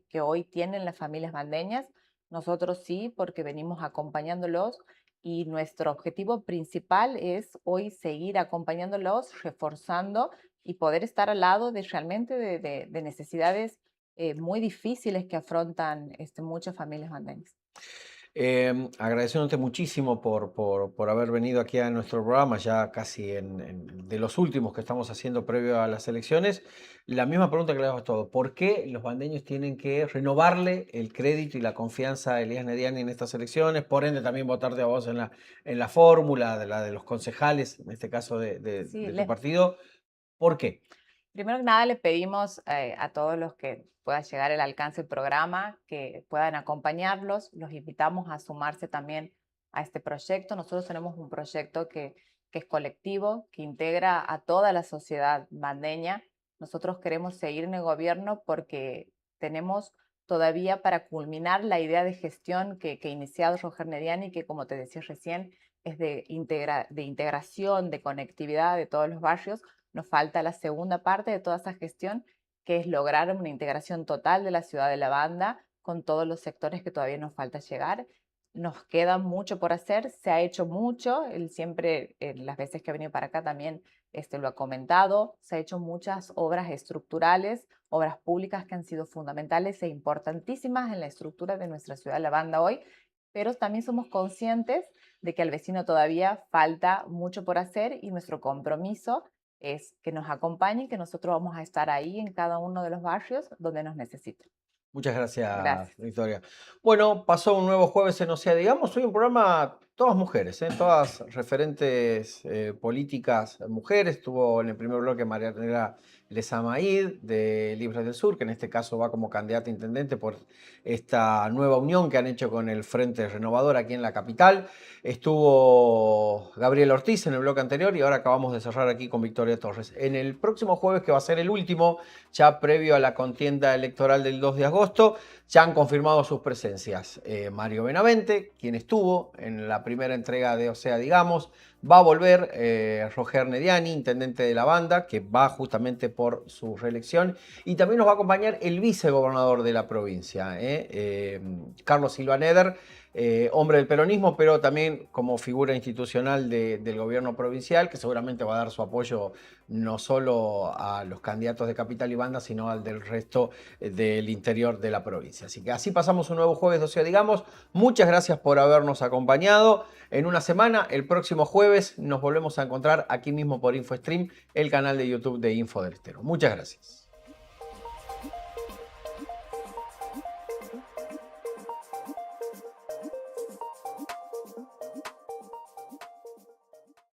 que hoy tienen las familias bandeñas. Nosotros sí, porque venimos acompañándolos y nuestro objetivo principal es hoy seguir acompañándolos, reforzando y poder estar al lado de realmente de necesidades muy difíciles que afrontan muchas familias bandeñas. Agradeciéndote muchísimo por haber venido aquí a nuestro programa, ya casi de los últimos que estamos haciendo previo a las elecciones. La misma pregunta que le hago a todos: ¿por qué los bandeños tienen que renovarle el crédito y la confianza a Elías Nediani en estas elecciones? Por ende, también votarte a vos en la fórmula de la de los concejales, en este caso Sí, de tu partido. ¿Por qué? primero que nada, le pedimos a todos los que pueda llegar el alcance del programa que puedan acompañarlos. Los invitamos a sumarse también a este proyecto. Nosotros tenemos un proyecto que es colectivo, que integra a toda la sociedad bandeña. Nosotros queremos seguir en el gobierno porque tenemos todavía para culminar la idea de gestión que ha iniciado Roger Nediani, que como te decía recién, es de integración, de conectividad de todos los barrios. Nos falta la segunda parte de toda esa gestión, que es lograr una integración total de la ciudad de La Banda con todos los sectores que todavía nos falta llegar. Nos queda mucho por hacer, se ha hecho mucho, él siempre, las veces que ha venido para acá también lo ha comentado, se ha hecho muchas obras estructurales, obras públicas que han sido fundamentales e importantísimas en la estructura de nuestra ciudad de La Banda hoy, pero también somos conscientes de que al vecino todavía falta mucho por hacer y nuestro compromiso es que nos acompañen, que nosotros vamos a estar ahí en cada uno de los barrios donde nos necesiten. Muchas gracias, Gracias. Victoria. Bueno, pasó un nuevo jueves en O sea, digamos, hoy un programa, todas mujeres, todas referentes políticas mujeres. Estuvo en el primer bloque Marianela Lezamaid de Libres del Sur, que en este caso va como candidata a intendente por esta nueva unión que han hecho con el Frente Renovador aquí en la capital. Estuvo Gabriel Ortiz en el bloque anterior y ahora acabamos de cerrar aquí con Victoria Torres. En el próximo jueves, que va a ser el último, ya previo a la contienda electoral del 2 de agosto, ya han confirmado sus presencias. Mario Benavente, quien estuvo en la primera entrega de O sea, digamos, va a volver. Roger Nediani, intendente de la banda, que va justamente por su reelección. Y también nos va a acompañar el vicegobernador de la provincia, Carlos Silva Neder, hombre del peronismo, pero también como figura institucional del gobierno provincial, que seguramente va a dar su apoyo no solo a los candidatos de Capital y Banda, sino al del resto del interior de la provincia. Así que así pasamos un nuevo jueves de O sea, digamos. Muchas gracias por habernos acompañado. En una semana, el próximo jueves, nos volvemos a encontrar aquí mismo por InfoStream, el canal de YouTube de Info del Estero. Muchas gracias.